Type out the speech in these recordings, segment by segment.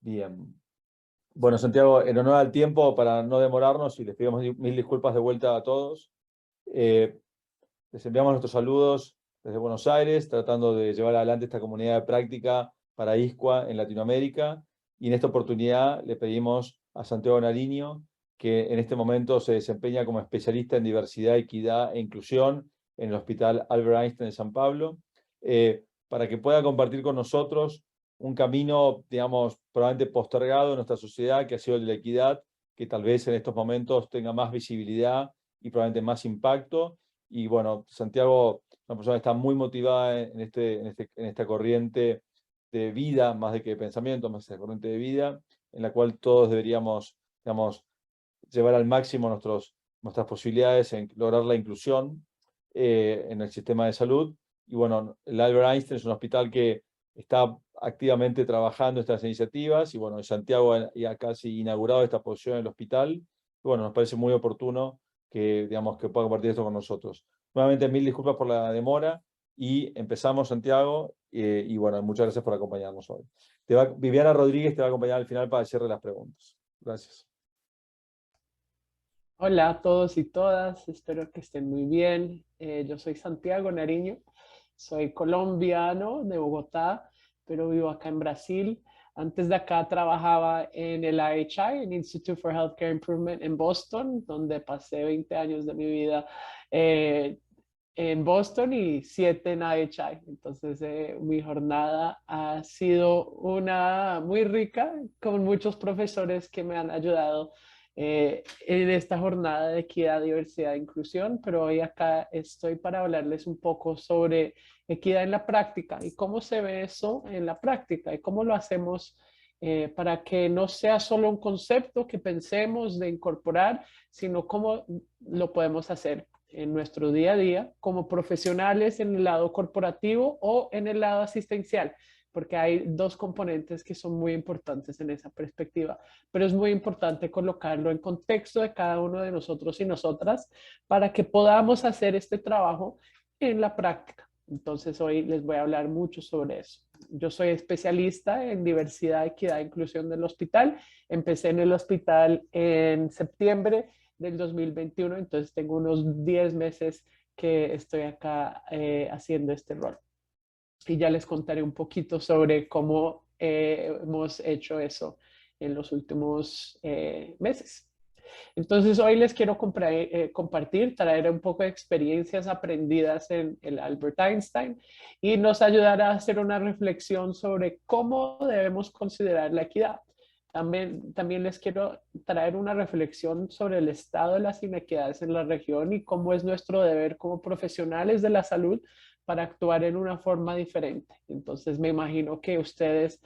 Bien. Bueno, Santiago, en honor al tiempo, para no demorarnos, y les pedimos mil disculpas de vuelta a todos, eh, les enviamos nuestros saludos desde Buenos Aires, tratando de llevar adelante esta comunidad de práctica para ISCUA en Latinoamérica. Y en esta oportunidad le pedimos a Santiago Nariño, que en este momento se desempeña como especialista en diversidad, equidad e inclusión en el Hospital Albert Einstein de San Pablo, para que pueda compartir con nosotros un camino, digamos, probablemente postergado en nuestra sociedad, que ha sido el de la equidad, que tal vez en estos momentos tenga más visibilidad y probablemente más impacto. Y bueno, Santiago, una persona que está muy motivada en esta corriente de vida, más de que de pensamiento, más de corriente de vida, en la cual todos deberíamos, digamos, llevar al máximo nuestras posibilidades en lograr la inclusión en el sistema de salud. Y bueno, el Albert Einstein es un hospital que está activamente trabajando estas iniciativas, y bueno, Santiago ya casi inaugurado esta posición en el hospital. Y bueno, nos parece muy oportuno que, digamos, que pueda compartir esto con nosotros. Nuevamente, mil disculpas por la demora, y empezamos, Santiago, y bueno, muchas gracias por acompañarnos hoy. Viviana Rodríguez te va a acompañar al final para hacerle las preguntas. Gracias. Hola a todos y todas, espero que estén muy bien. Yo soy Santiago Nariño, soy colombiano de Bogotá, pero vivo acá en Brasil. Antes de acá trabajaba en el IHI, el Institute for Healthcare Improvement en Boston, donde pasé 20 años de mi vida eh, en Boston y 7 en IHI. Entonces, mi jornada ha sido una muy rica, con muchos profesores que me han ayudado en esta jornada de equidad, diversidad e inclusión, pero hoy acá estoy para hablarles un poco sobre equidad en la práctica y cómo se ve eso en la práctica y cómo lo hacemos para que no sea solo un concepto que pensemos de incorporar, sino cómo lo podemos hacer en nuestro día a día como profesionales en el lado corporativo o en el lado asistencial, porque hay dos componentes que son muy importantes en esa perspectiva, pero es muy importante colocarlo en contexto de cada uno de nosotros y nosotras para que podamos hacer este trabajo en la práctica. Entonces hoy les voy a hablar mucho sobre eso. Yo soy especialista en diversidad, equidad e inclusión del hospital. Empecé en el hospital en septiembre del 2021, entonces tengo unos 10 meses que estoy acá haciendo este rol. Y ya les contaré un poquito sobre cómo hemos hecho eso en los últimos meses. Entonces hoy les quiero compartir, traer un poco de experiencias aprendidas en el Albert Einstein y nos ayudará a hacer una reflexión sobre cómo debemos considerar la equidad. También les quiero traer una reflexión sobre el estado de las inequidades en la región y cómo es nuestro deber como profesionales de la salud para actuar en una forma diferente. Entonces me imagino que ustedes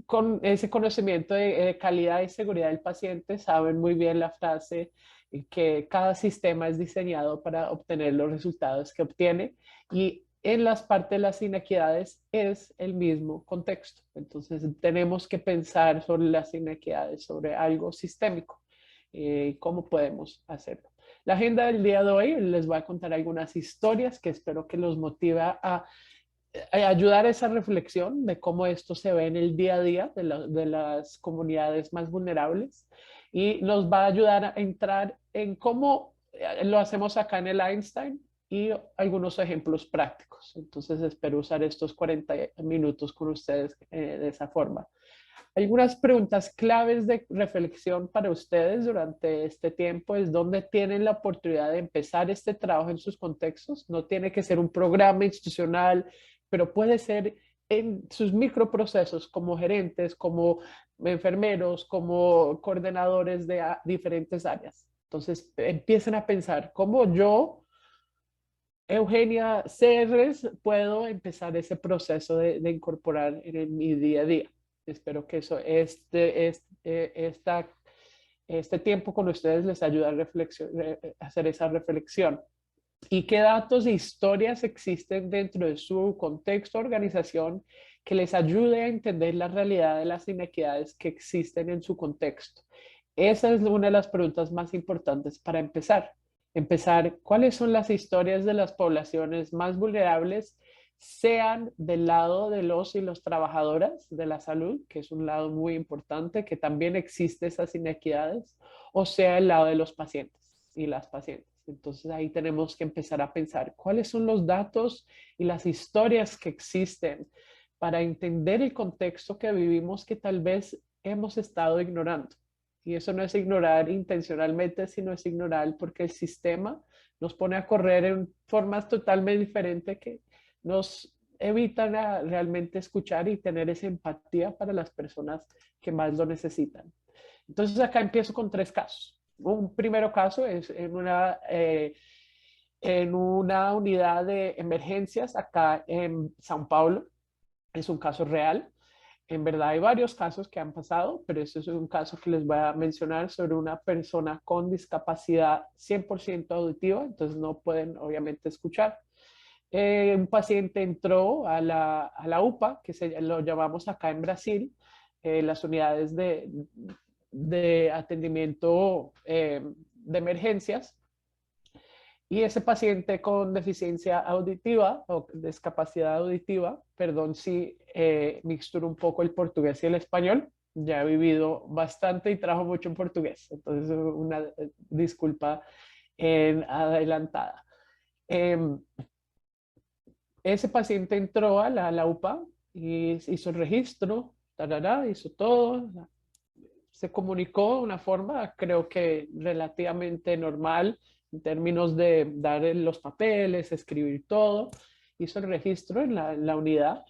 con ese conocimiento de calidad y seguridad del paciente saben muy bien la frase que cada sistema es diseñado para obtener los resultados que obtiene y en las partes de las inequidades es el mismo contexto. Entonces tenemos que pensar sobre las inequidades, sobre algo sistémico, cómo podemos hacerlo. La agenda del día de hoy les voy a contar algunas historias que espero que los motive a ayudar a esa reflexión de cómo esto se ve en el día a día de las comunidades más vulnerables y nos va a ayudar a entrar en cómo lo hacemos acá en el Einstein y algunos ejemplos prácticos. Entonces espero usar estos 40 minutos con ustedes de esa forma. Algunas preguntas claves de reflexión para ustedes durante este tiempo es dónde tienen la oportunidad de empezar este trabajo en sus contextos. No tiene que ser un programa institucional, pero puede ser en sus microprocesos como gerentes, como enfermeros, como coordinadores de diferentes áreas. Entonces empiecen a pensar cómo yo, Eugenia Cerres, puedo empezar ese proceso de incorporar en mi día a día. Espero que eso, este tiempo con ustedes les ayude a hacer esa reflexión. ¿Y qué datos e historias existen dentro de su contexto, organización, que les ayude a entender la realidad de las inequidades que existen en su contexto? Esa es una de las preguntas más importantes para empezar. Empezar, ¿cuáles son las historias de las poblaciones más vulnerables sean del lado de los y las trabajadoras de la salud, que es un lado muy importante, que también existe esas inequidades, o sea el lado de los pacientes y las pacientes. Entonces ahí tenemos que empezar a pensar cuáles son los datos y las historias que existen para entender el contexto que vivimos que tal vez hemos estado ignorando. Y eso no es ignorar intencionalmente, sino es ignorar porque el sistema nos pone a correr en formas totalmente diferentes que nos evitan realmente escuchar y tener esa empatía para las personas que más lo necesitan. Entonces acá empiezo con 3 casos. Un primero caso es en una unidad de emergencias acá en São Paulo. Es un caso real. En verdad hay varios casos que han pasado, pero este es un caso que les voy a mencionar sobre una persona con discapacidad 100% auditiva, entonces no pueden obviamente escuchar. Un paciente entró a la UPA, que lo llamamos acá en Brasil, las unidades de atendimiento de emergencias, y ese paciente con deficiencia auditiva o discapacidad auditiva, perdón si mixturo un poco el portugués y el español, ya he vivido bastante y trabajo mucho en portugués, entonces una disculpa en adelantada. Ese paciente entró a la UPA y hizo el registro, hizo todo, se comunicó de una forma, creo que relativamente normal, en términos de dar los papeles, escribir todo. Hizo el registro en la unidad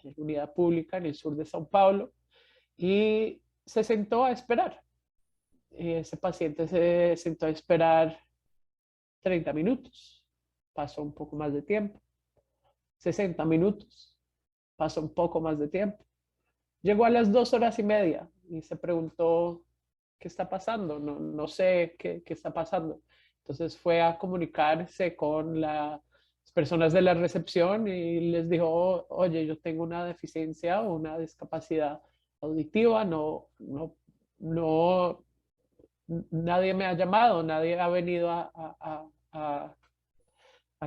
pública en el sur de São Paulo, y se sentó a esperar. Y ese paciente se sentó a esperar 30 minutos. Pasó un poco más de tiempo. 60 minutos. Pasó un poco más de tiempo. Llegó a las 2 horas y media y se preguntó, ¿qué está pasando? No sé qué está pasando. Entonces fue a comunicarse con las personas de la recepción y les dijo, oye, yo tengo una deficiencia o una discapacidad auditiva, no, nadie me ha llamado, nadie ha venido a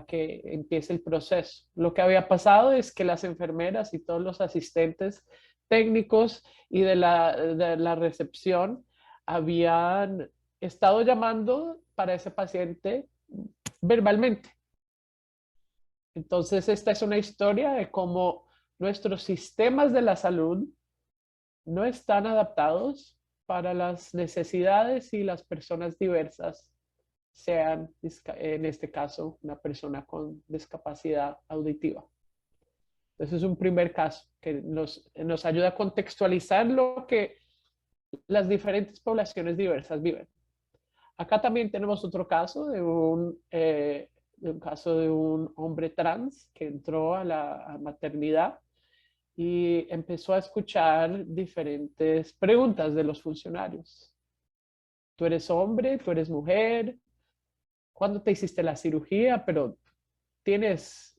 que empiece el proceso. Lo que había pasado es que las enfermeras y todos los asistentes técnicos y de la recepción habían estado llamando para ese paciente verbalmente. Entonces, esta es una historia de cómo nuestros sistemas de la salud no están adaptados para las necesidades y las personas diversas, sean en este caso una persona con discapacidad auditiva. Ese es un primer caso que nos ayuda a contextualizar lo que las diferentes poblaciones diversas viven. Acá también tenemos otro caso de un hombre trans que entró a la maternidad y empezó a escuchar diferentes preguntas de los funcionarios. ¿Tú eres hombre? ¿Tú eres mujer? ¿Cuándo te hiciste la cirugía? Pero tienes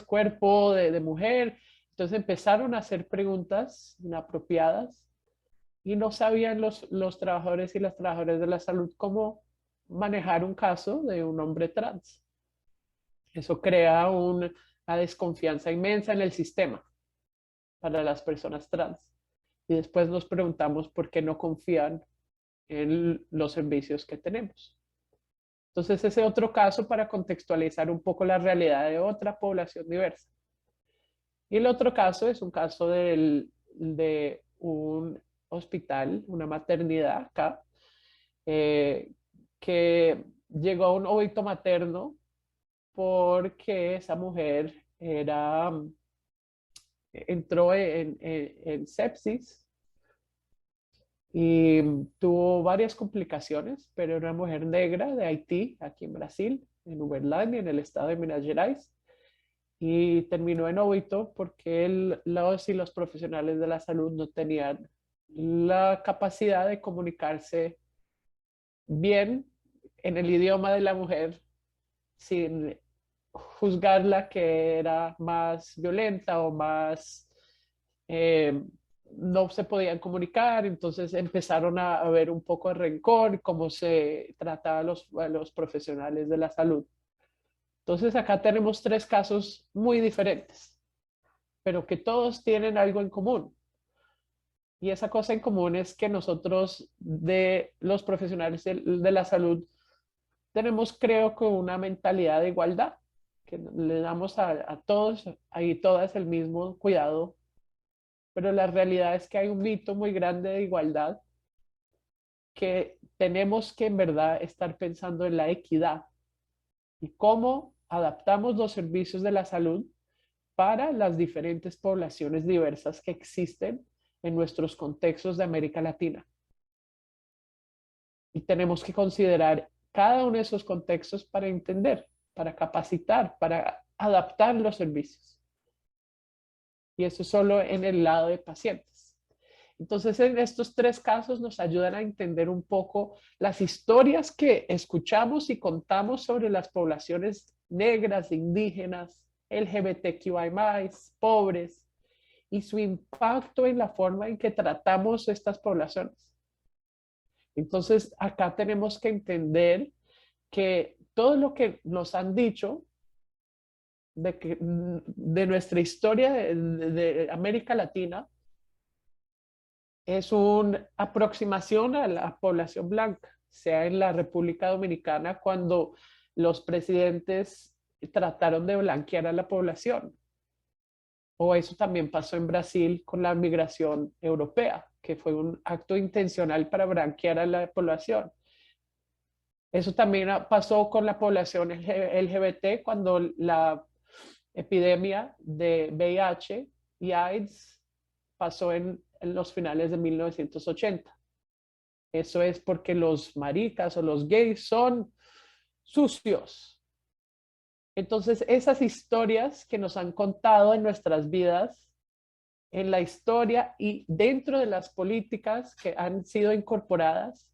cuerpo de mujer. Entonces empezaron a hacer preguntas inapropiadas y no sabían los trabajadores y las trabajadoras de la salud cómo manejar un caso de un hombre trans. Eso crea una desconfianza inmensa en el sistema para las personas trans. Y después nos preguntamos por qué no confían en los servicios que tenemos. Entonces, ese otro caso para contextualizar un poco la realidad de otra población diversa. Y el otro caso es un caso de un hospital, una maternidad acá, que llegó a un óbito materno porque esa mujer entró en sepsis y tuvo varias complicaciones, pero era una mujer negra de Haití, aquí en Brasil, en Uberlândia, en el estado de Minas Gerais, y terminó en óbito porque los profesionales de la salud no tenían la capacidad de comunicarse bien en el idioma de la mujer sin juzgarla que era más violenta o más no se podían comunicar, entonces empezaron a ver un poco de rencor, cómo se trataba a los profesionales de la salud. Entonces acá tenemos tres casos muy diferentes, pero que todos tienen algo en común. Y esa cosa en común es que nosotros, de los profesionales de la salud, tenemos, creo que, una mentalidad de igualdad, que le damos a todos y todas el mismo cuidado, pero la realidad es que hay un mito muy grande de igualdad, que tenemos que en verdad estar pensando en la equidad y cómo adaptamos los servicios de la salud para las diferentes poblaciones diversas que existen en nuestros contextos de América Latina. Y tenemos que considerar cada uno de esos contextos para entender, para capacitar, para adaptar los servicios. Y eso solo en el lado de pacientes. Entonces, en estos tres casos nos ayudan a entender un poco las historias que escuchamos y contamos sobre las poblaciones negras, indígenas, LGBTQI+, pobres, y su impacto en la forma en que tratamos estas poblaciones. Entonces, acá tenemos que entender que todo lo que nos han dicho de nuestra historia de América Latina es una aproximación a la población blanca, sea en la República Dominicana cuando los presidentes trataron de blanquear a la población, o eso también pasó en Brasil con la migración europea, que fue un acto intencional para blanquear a la población. Eso también pasó con la población LGBT cuando la epidemia de VIH y AIDS pasó en los finales de 1980. Eso es porque los maricas o los gays son sucios. Entonces, esas historias que nos han contado en nuestras vidas, en la historia y dentro de las políticas que han sido incorporadas,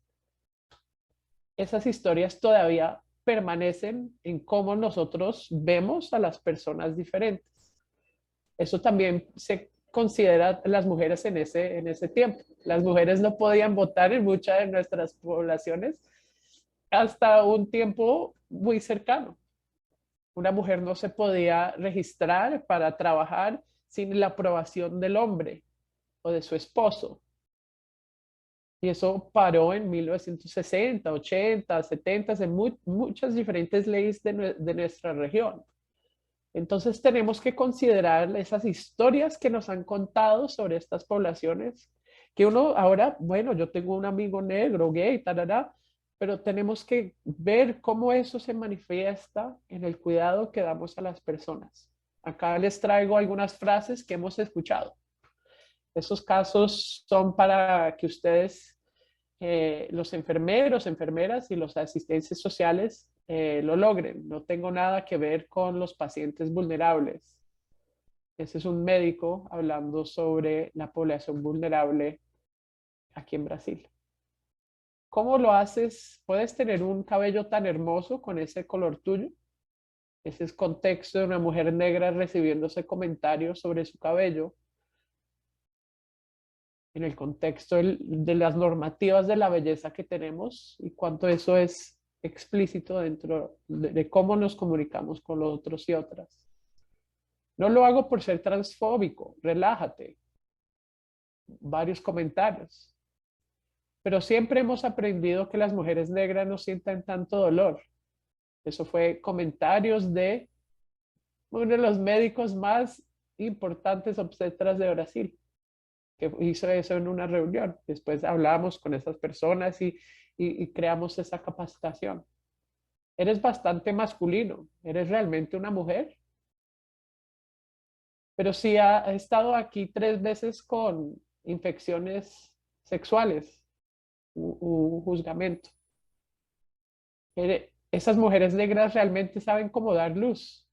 esas historias todavía permanecen en cómo nosotros vemos a las personas diferentes. Eso también se considera las mujeres en ese tiempo. Las mujeres no podían votar en muchas de nuestras poblaciones hasta un tiempo muy cercano. Una mujer no se podía registrar para trabajar sin la aprobación del hombre o de su esposo. Y eso paró en 1960, 80, 70, en muchas diferentes leyes de nuestra región. Entonces tenemos que considerar esas historias que nos han contado sobre estas poblaciones, que uno ahora, bueno, yo tengo un amigo negro, gay, tarara, pero tenemos que ver cómo eso se manifiesta en el cuidado que damos a las personas. Acá les traigo algunas frases que hemos escuchado. Esos casos son para que ustedes, los enfermeros, enfermeras y los asistentes sociales lo logren. No tengo nada que ver con los pacientes vulnerables. Ese es un médico hablando sobre la población vulnerable aquí en Brasil. ¿Cómo lo haces? ¿Puedes tener un cabello tan hermoso con ese color tuyo? Ese es contexto de una mujer negra recibiendo ese comentario sobre su cabello en el contexto de las normativas de la belleza que tenemos y cuánto eso es explícito dentro de cómo nos comunicamos con los otros y otras. No lo hago por ser transfóbico, relájate. Varios comentarios. Pero siempre hemos aprendido que las mujeres negras no sientan tanto dolor. Eso fue comentarios de uno de los médicos más importantes obstetras de Brasil, que hizo eso en una reunión. Después hablamos con esas personas y creamos esa capacitación. Eres bastante masculino, eres realmente una mujer. Pero si ha estado aquí 3 veces con infecciones sexuales u juzgamento. Esas mujeres negras realmente saben cómo dar luz.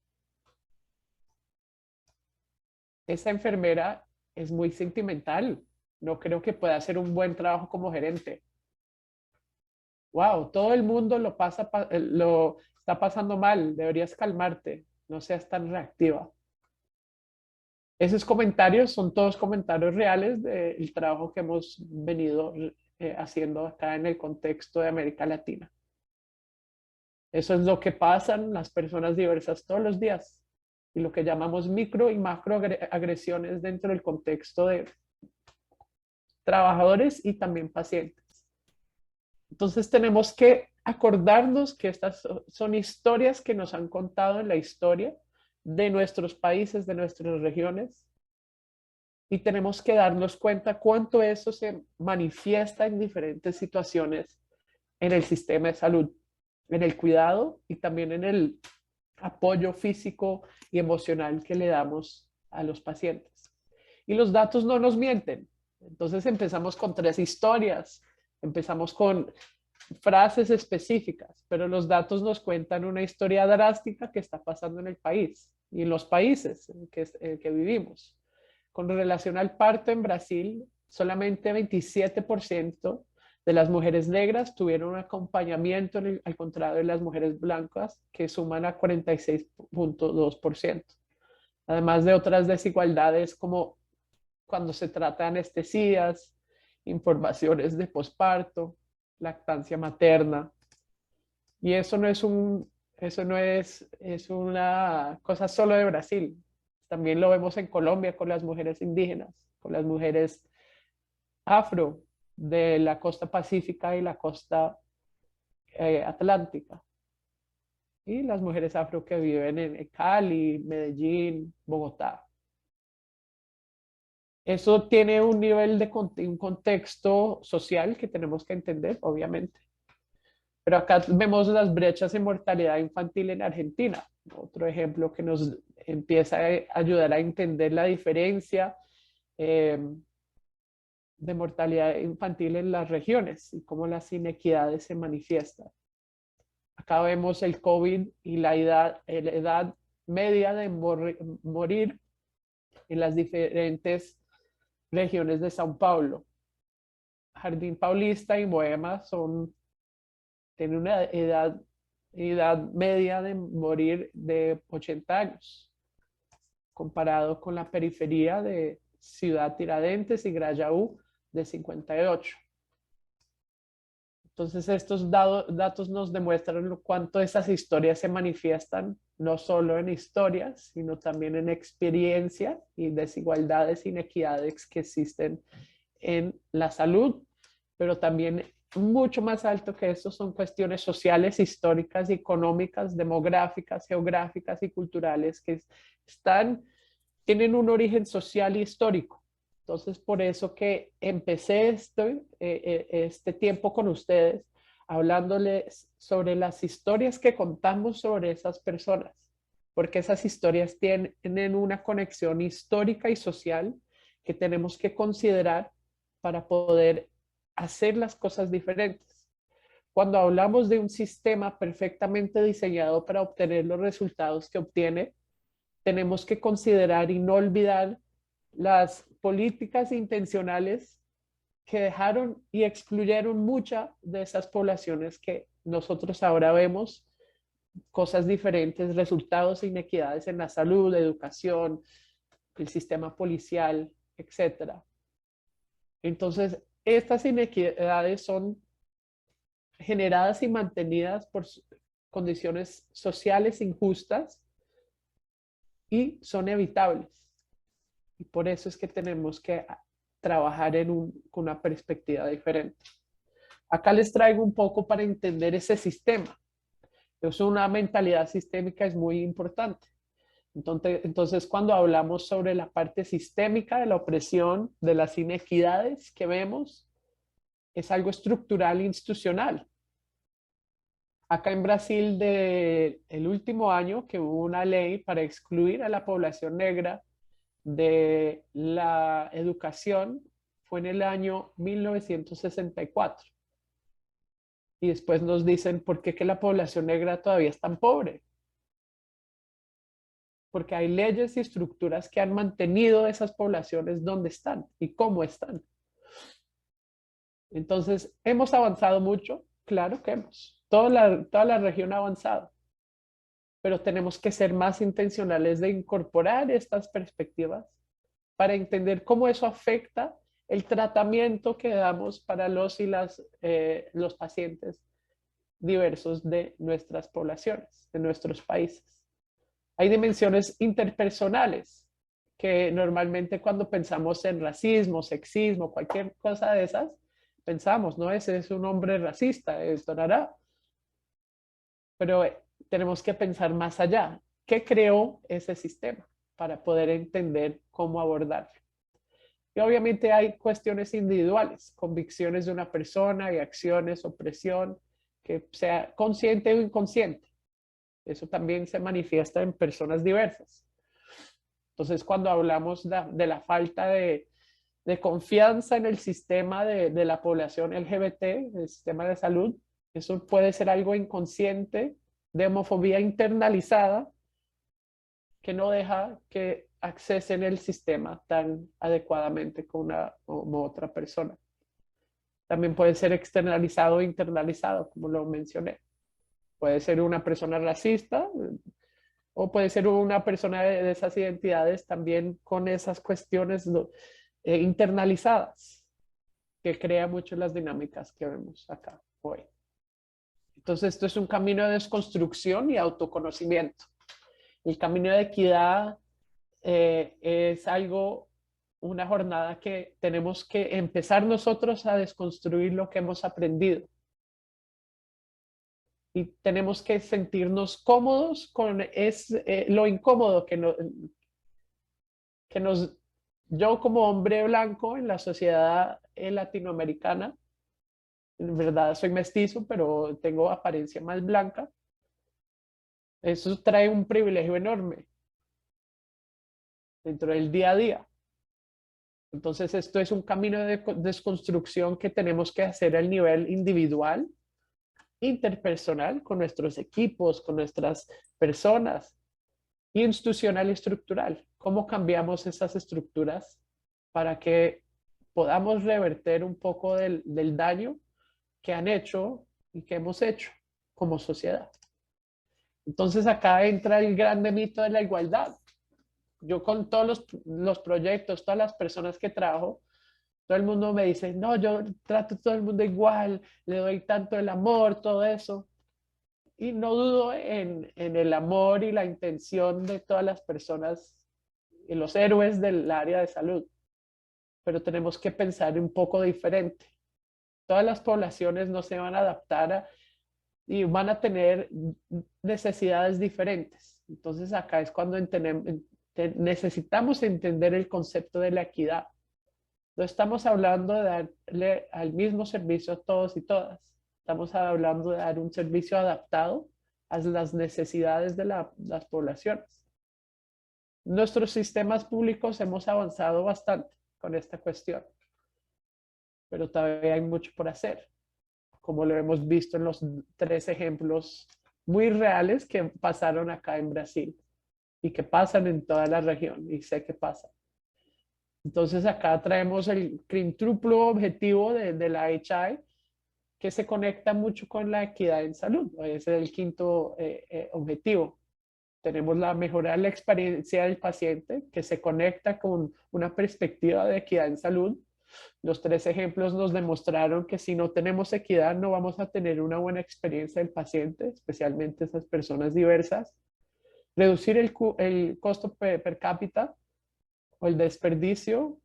Esa enfermera es muy sentimental. No creo que pueda hacer un buen trabajo como gerente. Wow, todo el mundo lo está pasando mal. Deberías calmarte. No seas tan reactiva. Esos comentarios son todos comentarios reales del trabajo que hemos venido haciendo acá en el contexto de América Latina. Eso es lo que pasan las personas diversas todos los días y lo que llamamos micro y macroagresiones dentro del contexto de trabajadores y también pacientes. Entonces tenemos que acordarnos que estas son historias que nos han contado en la historia de nuestros países, de nuestras regiones, y tenemos que darnos cuenta cuánto eso se manifiesta en diferentes situaciones en el sistema de salud, en el cuidado y también en el apoyo físico y emocional que le damos a los pacientes. Y los datos no nos mienten. Entonces empezamos con 3 historias, empezamos con frases específicas, pero los datos nos cuentan una historia drástica que está pasando en el país y en los países en que vivimos. Con relación al parto en Brasil, solamente 27% de las mujeres negras tuvieron un acompañamiento, al contrario de las mujeres blancas, que suman a 46.2%. Además de otras desigualdades como cuando se trata de anestesias, informaciones de posparto, lactancia materna. Y eso no es una cosa solo de Brasil. También lo vemos en Colombia con las mujeres indígenas, con las mujeres afro de la costa pacífica y la costa atlántica. Y las mujeres afro que viven en Cali, Medellín, Bogotá. Eso tiene un nivel de un contexto social que tenemos que entender, obviamente. Pero acá vemos las brechas en mortalidad infantil en Argentina, otro ejemplo que nos empieza a ayudar a entender la diferencia eh, de mortalidad infantil en las regiones y cómo las inequidades se manifiestan. Acá vemos el COVID y la edad media de morir en las diferentes regiones de São Paulo. Jardín Paulista y Moema tienen una edad media de morir de 80 años, comparado con la periferia de Ciudad Tiradentes y Grajaú de 58. Entonces estos datos nos demuestran cuánto esas historias se manifiestan, no solo en historias, sino también en experiencias y desigualdades, inequidades que existen en la salud, pero también mucho más alto que eso son cuestiones sociales, históricas, económicas, demográficas, geográficas y culturales que tienen un origen social y histórico. Entonces, por eso que empecé este tiempo con ustedes, hablándoles sobre las historias que contamos sobre esas personas, porque esas historias tienen una conexión histórica y social que tenemos que considerar para poder hacer las cosas diferentes. Cuando hablamos de un sistema perfectamente diseñado para obtener los resultados que obtiene, tenemos que considerar y no olvidar las políticas intencionales que dejaron y excluyeron muchas de esas poblaciones que nosotros ahora vemos cosas diferentes, resultados e inequidades en la salud, educación, el sistema policial, etcétera. Entonces, estas inequidades son generadas y mantenidas por condiciones sociales injustas y son evitables. Y por eso es que tenemos que trabajar con una perspectiva diferente. Acá les traigo un poco para entender ese sistema. Entonces, una mentalidad sistémica es muy importante. Entonces, cuando hablamos sobre la parte sistémica de la opresión, de las inequidades que vemos, es algo estructural e institucional. Acá en Brasil, el último año que hubo una ley para excluir a la población negra de la educación, fue en el año 1964. Y después nos dicen, ¿por qué que la población negra todavía es tan pobre? Porque hay leyes y estructuras que han mantenido esas poblaciones donde están y cómo están. Entonces, ¿hemos avanzado mucho? Claro que hemos. Toda la región ha avanzado. Pero tenemos que ser más intencionales de incorporar estas perspectivas para entender cómo eso afecta el tratamiento que damos para los pacientes diversos de nuestras poblaciones, de nuestros países. Hay dimensiones interpersonales que normalmente cuando pensamos en racismo, sexismo, cualquier cosa de esas, pensamos, ¿no? Ese es un hombre racista, esto hará. Pero tenemos que pensar más allá. ¿Qué creó ese sistema para poder entender cómo abordarlo? Y obviamente hay cuestiones individuales, convicciones de una persona y acciones o presión, que sea consciente o inconsciente. Eso también se manifiesta en personas diversas. Entonces, cuando hablamos de la falta de confianza en el sistema de la población LGBT, el sistema de salud, eso puede ser algo inconsciente, de homofobia internalizada, que no deja que accesen el sistema tan adecuadamente como una como otra persona. También puede ser externalizado o internalizado, como lo mencioné. Puede ser una persona racista o puede ser una persona de esas identidades también con esas cuestiones internalizadas, que crea mucho las dinámicas que vemos acá hoy. Entonces, esto es un camino de desconstrucción y autoconocimiento. El camino de equidad es algo, una jornada que tenemos que empezar nosotros a desconstruir lo que hemos aprendido. Y tenemos que sentirnos cómodos con lo incómodo que nos, yo como hombre blanco en la sociedad latinoamericana, en verdad soy mestizo, pero tengo apariencia más blanca, eso trae un privilegio enorme dentro del día a día. Entonces, esto es un camino de desconstrucción que tenemos que hacer al nivel individual, interpersonal, con nuestros equipos, con nuestras personas, institucional y estructural. ¿Cómo cambiamos esas estructuras para que podamos reverter un poco del daño que han hecho y que hemos hecho como sociedad? Entonces, acá entra el grande mito de la igualdad. Yo con todos los proyectos, todas las personas que trabajo, todo el mundo me dice, no, yo trato a todo el mundo igual, le doy tanto el amor, todo eso. Y no dudo en el amor y la intención de todas las personas y los héroes del área de salud. Pero tenemos que pensar un poco diferente. Todas las poblaciones no se van a adaptar y van a tener necesidades diferentes. Entonces acá es cuando necesitamos entender el concepto de la equidad. No estamos hablando de darle al mismo servicio a todos y todas. Estamos hablando de dar un servicio adaptado a las necesidades de las poblaciones. Nuestros sistemas públicos hemos avanzado bastante con esta cuestión, pero todavía hay mucho por hacer, como lo hemos visto en los 3 ejemplos muy reales que pasaron acá en Brasil y que pasan en toda la región, y sé que pasan. Entonces acá traemos el quintruplo objetivo de la HI, que se conecta mucho con la equidad en salud. Ese es el quinto objetivo. Tenemos la mejora de la experiencia del paciente, que se conecta con una perspectiva de equidad en salud. Los 3 ejemplos nos demostraron que si no tenemos equidad no vamos a tener una buena experiencia del paciente, especialmente esas personas diversas. Reducir el costo per cápita o el desperdicio.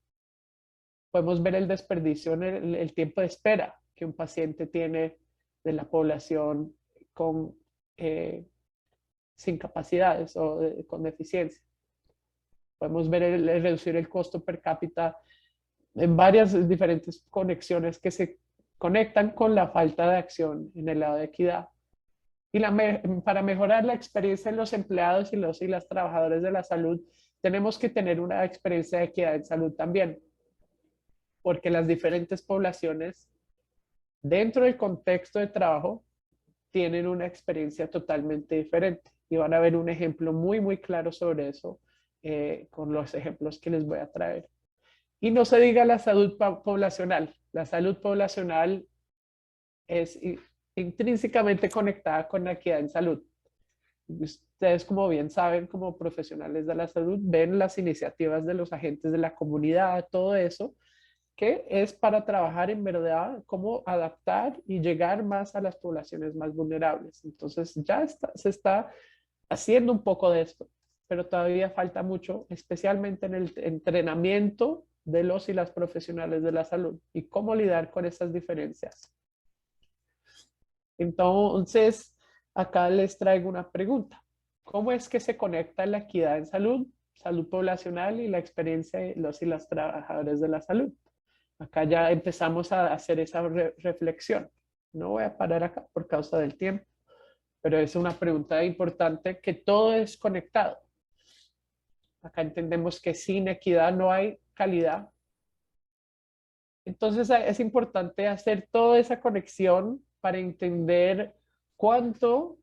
Podemos ver el desperdicio en el tiempo de espera que un paciente tiene de la población con, sin capacidades o con deficiencia. Podemos ver reducir el costo per cápita en varias diferentes conexiones que se conectan con la falta de acción en el lado de equidad. Y para mejorar la experiencia de los empleados y las trabajadoras de la salud, tenemos que tener una experiencia de equidad en salud también, porque las diferentes poblaciones dentro del contexto de trabajo tienen una experiencia totalmente diferente. Y van a ver un ejemplo muy, muy claro sobre eso con los ejemplos que les voy a traer. Y no se diga la salud poblacional. La salud poblacional es intrínsecamente conectada con la equidad en salud. Ustedes, como bien saben, como profesionales de la salud, ven las iniciativas de los agentes de la comunidad, todo eso, que es para trabajar en verdad cómo adaptar y llegar más a las poblaciones más vulnerables. Entonces ya se está haciendo un poco de esto, pero todavía falta mucho, especialmente en el entrenamiento de los y las profesionales de la salud y cómo lidiar con esas diferencias. Entonces, acá les traigo una pregunta. ¿Cómo es que se conecta la equidad en salud, salud poblacional y la experiencia de los y las trabajadores de la salud? Acá ya empezamos a hacer esa reflexión. No voy a parar acá por causa del tiempo, pero es una pregunta importante que todo es conectado. Acá entendemos que sin equidad no hay calidad. Entonces es importante hacer toda esa conexión para entender cuánto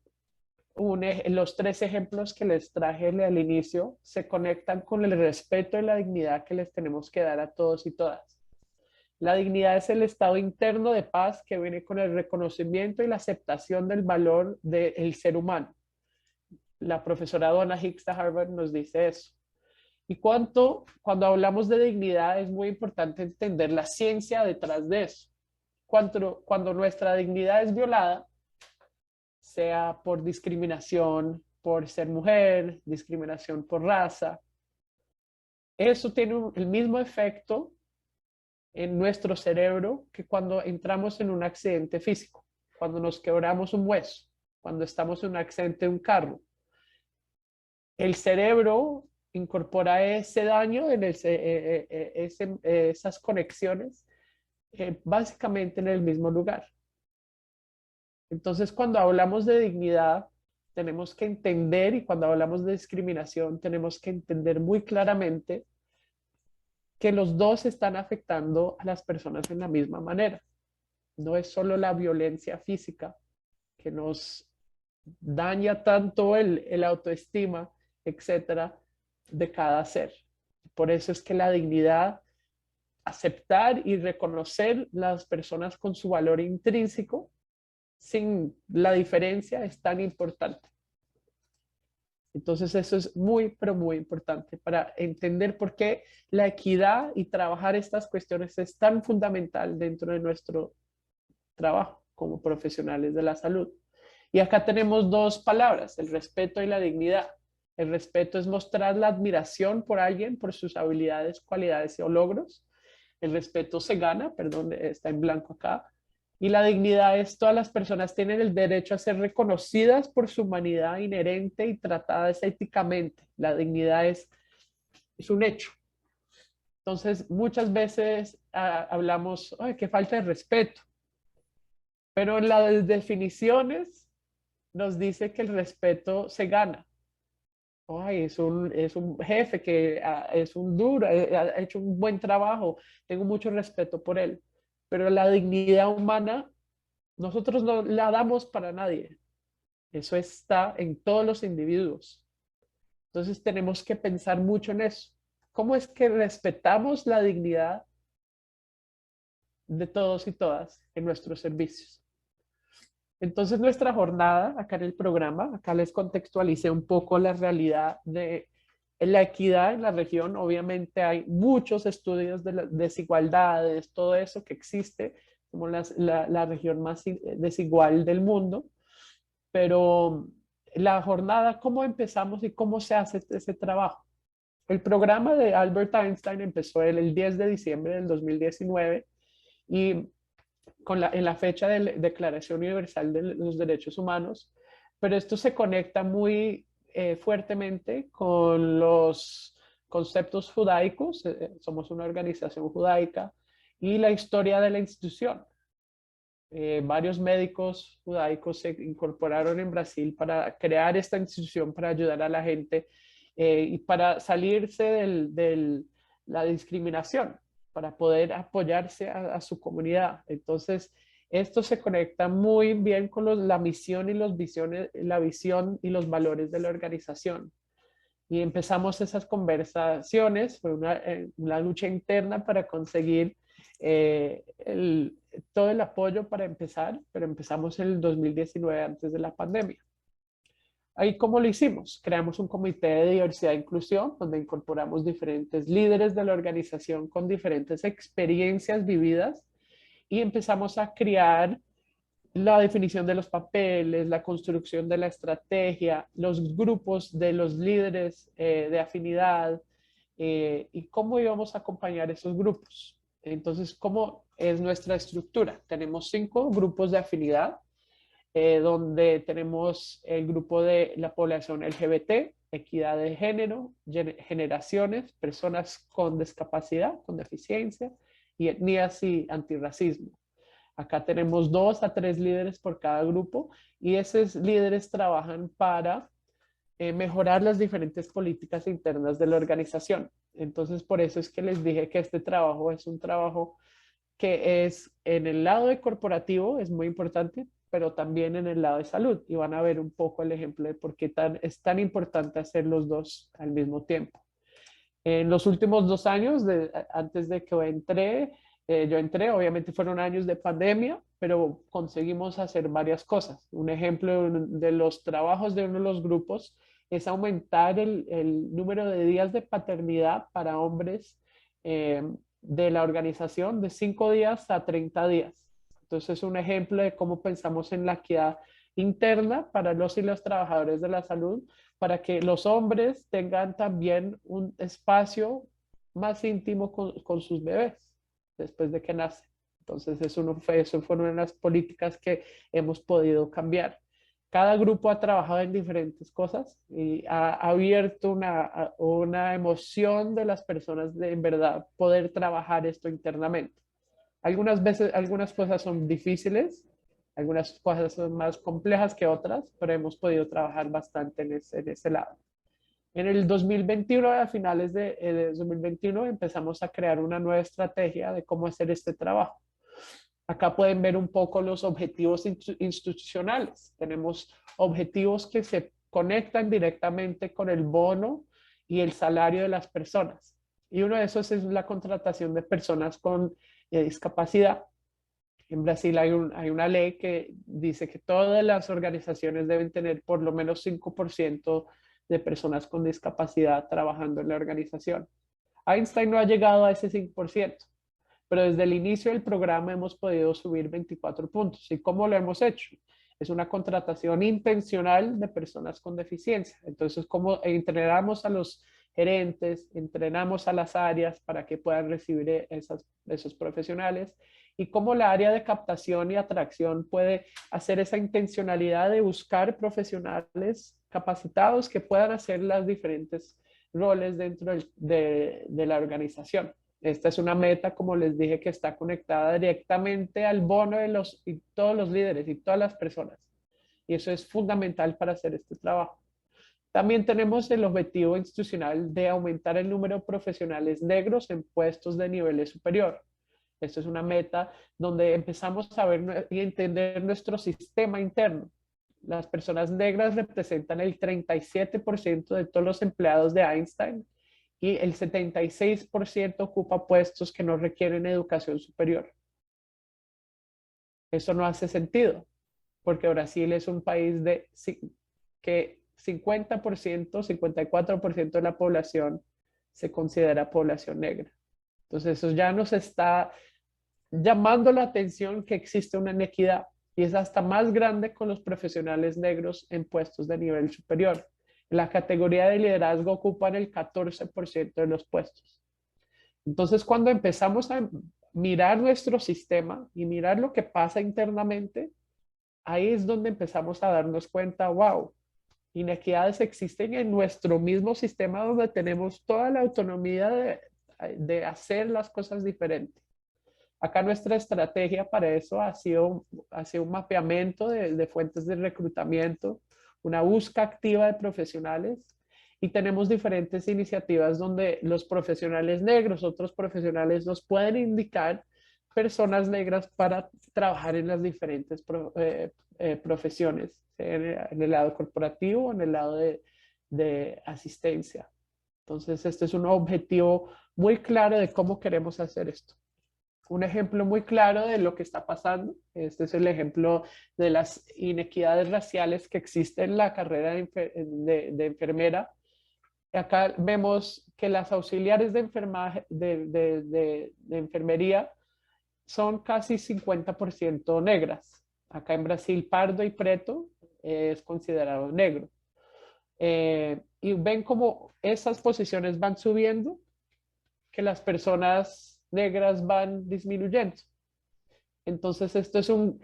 los tres ejemplos que les traje al inicio se conectan con el respeto y la dignidad que les tenemos que dar a todos y todas. La dignidad es el estado interno de paz que viene con el reconocimiento y la aceptación del valor del ser humano. La profesora Donna Hicks de Harvard nos dice eso. Y cuando hablamos de dignidad es muy importante entender la ciencia detrás de eso. Cuando nuestra dignidad es violada, sea por discriminación por ser mujer, discriminación por raza, eso tiene el mismo efecto en nuestro cerebro que cuando entramos en un accidente físico, cuando nos quebramos un hueso, cuando estamos en un accidente de un carro. El cerebro incorpora ese daño, esas conexiones, básicamente en el mismo lugar. Entonces, cuando hablamos de dignidad, tenemos que entender, y cuando hablamos de discriminación, tenemos que entender muy claramente que los dos están afectando a las personas en la misma manera. No es solo la violencia física que nos daña tanto el autoestima, etcétera, de cada ser. Por eso es que la dignidad, aceptar y reconocer las personas con su valor intrínseco, sin la diferencia, es tan importante. Entonces eso es muy, pero muy importante para entender por qué la equidad y trabajar estas cuestiones es tan fundamental dentro de nuestro trabajo como profesionales de la salud. Y acá tenemos dos palabras, el respeto y la dignidad. El respeto es mostrar la admiración por alguien, por sus habilidades, cualidades o logros. El respeto se gana, perdón, está en blanco acá. Y la dignidad es todas las personas tienen el derecho a ser reconocidas por su humanidad inherente y tratadas éticamente. La dignidad es un hecho. Entonces, muchas veces hablamos, ay, qué falta de respeto. Pero en las definiciones nos dice que el respeto se gana. Ay, es un jefe que es un duro, ha hecho un buen trabajo, tengo mucho respeto por él. Pero la dignidad humana, nosotros no la damos para nadie. Eso está en todos los individuos. Entonces tenemos que pensar mucho en eso. ¿Cómo es que respetamos la dignidad de todos y todas en nuestros servicios? Entonces nuestra jornada acá en el programa, acá les contextualicé un poco la realidad de la equidad en la región. Obviamente hay muchos estudios de las desigualdades, todo eso que existe, como la región más desigual del mundo, pero la jornada, ¿cómo empezamos y cómo se hace ese trabajo? El programa de Albert Einstein empezó el 10 de diciembre del 2019 y en la fecha de la Declaración Universal de los Derechos Humanos, pero esto se conecta muy fuertemente con los conceptos judaicos, somos una organización judaica, y la historia de la institución. Varios médicos judaicos se incorporaron en Brasil para crear esta institución para ayudar a la gente y para salirse de la discriminación, para poder apoyarse a su comunidad. Entonces, esto se conecta muy bien con la misión y los visiones, la visión y los valores de la organización. Y empezamos esas conversaciones, fue una lucha interna para conseguir todo el apoyo para empezar, pero empezamos en el 2019 antes de la pandemia. Ahí, ¿cómo lo hicimos? Creamos un comité de diversidad e inclusión donde incorporamos diferentes líderes de la organización con diferentes experiencias vividas y empezamos a crear la definición de los papeles, la construcción de la estrategia, los grupos de los líderes de afinidad y cómo íbamos a acompañar esos grupos. Entonces, ¿cómo es nuestra estructura? Tenemos 5 grupos de afinidad, donde tenemos el grupo de la población LGBT, equidad de género, generaciones, personas con discapacidad, con deficiencia, y etnias y antirracismo. Acá tenemos 2 a 3 líderes por cada grupo y esos líderes trabajan para mejorar las diferentes políticas internas de la organización. Entonces, por eso es que les dije que este trabajo es un trabajo que es en el lado de corporativo, es muy importante, pero también en el lado de salud. Y van a ver un poco el ejemplo de por qué es tan importante hacer los dos al mismo tiempo. En los últimos 2 años, antes de que yo entré, obviamente fueron años de pandemia, pero conseguimos hacer varias cosas. Un ejemplo de los trabajos de uno de los grupos es aumentar el número de días de paternidad para hombres de la organización de 5 días a 30 días. Entonces es un ejemplo de cómo pensamos en la equidad interna para los y los trabajadores de la salud, para que los hombres tengan también un espacio más íntimo con sus bebés después de que nacen. Entonces, eso fue una de las políticas que hemos podido cambiar. Cada grupo ha trabajado en diferentes cosas y ha abierto una emoción de las personas de en verdad poder trabajar esto internamente. Algunas veces, algunas cosas son difíciles, algunas cosas son más complejas que otras, pero hemos podido trabajar bastante en ese lado. En el 2021, a finales de 2021, empezamos a crear una nueva estrategia de cómo hacer este trabajo. Acá pueden ver un poco los objetivos institucionales. Tenemos objetivos que se conectan directamente con el bono y el salario de las personas. Y uno de esos es la contratación de personas con discapacidad. En Brasil hay una ley que dice que todas las organizaciones deben tener por lo menos 5% de personas con discapacidad trabajando en la organización. Einstein no ha llegado a ese 5%, pero desde el inicio del programa hemos podido subir 24 puntos. ¿Y cómo lo hemos hecho? Es una contratación intencional de personas con deficiencia. Entonces, ¿cómo entrenamos a los gerentes, entrenamos a las áreas para que puedan recibir esos profesionales? Y cómo la área de captación y atracción puede hacer esa intencionalidad de buscar profesionales capacitados que puedan hacer los diferentes roles dentro de la organización. Esta es una meta, como les dije, que está conectada directamente al bono de todos los líderes y todas las personas. Y eso es fundamental para hacer este trabajo. También tenemos el objetivo institucional de aumentar el número de profesionales negros en puestos de nivel superior. Esto es una meta donde empezamos a ver y entender nuestro sistema interno. Las personas negras representan el 37% de todos los empleados de Einstein y el 76% ocupa puestos que no requieren educación superior. Eso no hace sentido, porque Brasil es un país que 50%, 54% de la población se considera población negra. Entonces eso ya nos está llamando la atención que existe una inequidad y es hasta más grande con los profesionales negros en puestos de nivel superior. En la categoría de liderazgo ocupan el 14% de los puestos. Entonces, cuando empezamos a mirar nuestro sistema y mirar lo que pasa internamente, ahí es donde empezamos a darnos cuenta, wow, inequidades existen en nuestro mismo sistema donde tenemos toda la autonomía de hacer las cosas diferentes. Acá nuestra estrategia para eso ha sido un mapeamiento de fuentes de reclutamiento, una búsqueda activa de profesionales y tenemos diferentes iniciativas donde los profesionales negros, otros profesionales nos pueden indicar personas negras para trabajar en las diferentes profesiones, en el lado corporativo, en el lado de asistencia. Entonces, este es un objetivo muy claro de cómo queremos hacer esto. un ejemplo muy claro de lo que está pasando. Este es el ejemplo de las inequidades raciales que existen en la carrera de enfermera. Acá vemos que las auxiliares de enfermaje, de enfermería son casi 50% negras. Acá en Brasil, pardo y preto es considerado negro. Y ven cómo esas posiciones van subiendo, que las personas negras van disminuyendo. Entonces, esto es un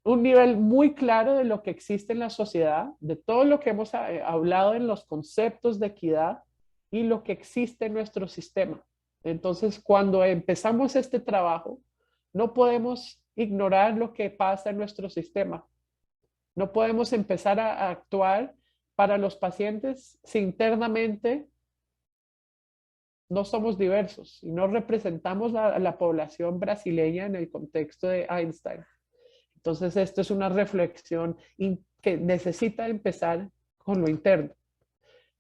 nivel muy claro de lo que existe en la sociedad, de todo lo que hemos hablado en los conceptos de equidad y lo que existe en nuestro sistema. Entonces, cuando empezamos este trabajo, no podemos ignorar lo que pasa en nuestro sistema. No podemos empezar a actuar para los pacientes si internamente no somos diversos y no representamos a la población brasileña en el contexto de Einstein. Entonces, esto es una reflexión que necesita empezar con lo interno.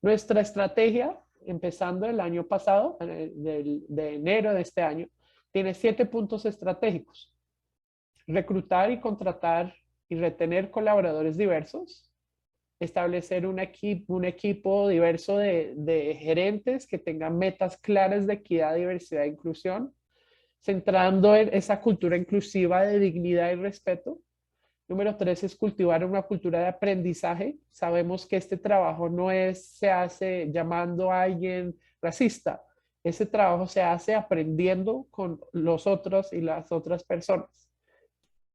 Nuestra estrategia, empezando el año pasado, de enero de este año, tiene 7 puntos estratégicos. Reclutar y contratar y retener colaboradores diversos, establecer un equipo diverso de gerentes que tengan metas claras de equidad, diversidad e inclusión, centrando en esa cultura inclusiva de dignidad y respeto. Número 3 es cultivar una cultura de aprendizaje. Sabemos que este trabajo no se hace llamando a alguien racista. Ese trabajo se hace aprendiendo con los otros y las otras personas.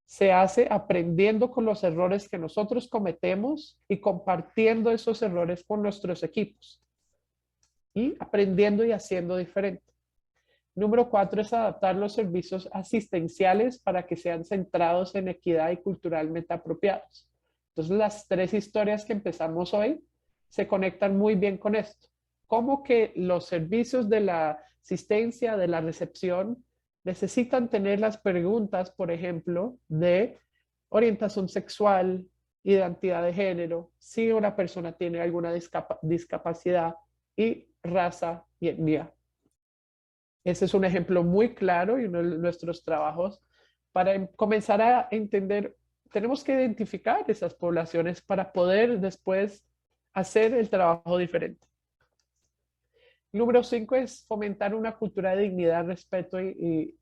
Se hace aprendiendo con los errores que nosotros cometemos y compartiendo esos errores con nuestros equipos. Y aprendiendo y haciendo diferente. Número 4 es adaptar los servicios asistenciales para que sean centrados en equidad y culturalmente apropiados. Entonces, las 3 historias que empezamos hoy se conectan muy bien con esto. Cómo que los servicios de la asistencia, de la recepción, necesitan tener las preguntas, por ejemplo, de orientación sexual, identidad de género, si una persona tiene alguna discapacidad y raza y etnia. Ese es un ejemplo muy claro y uno de nuestros trabajos para comenzar a entender, tenemos que identificar esas poblaciones para poder después hacer el trabajo diferente. Número 5 es fomentar una cultura de dignidad, respeto y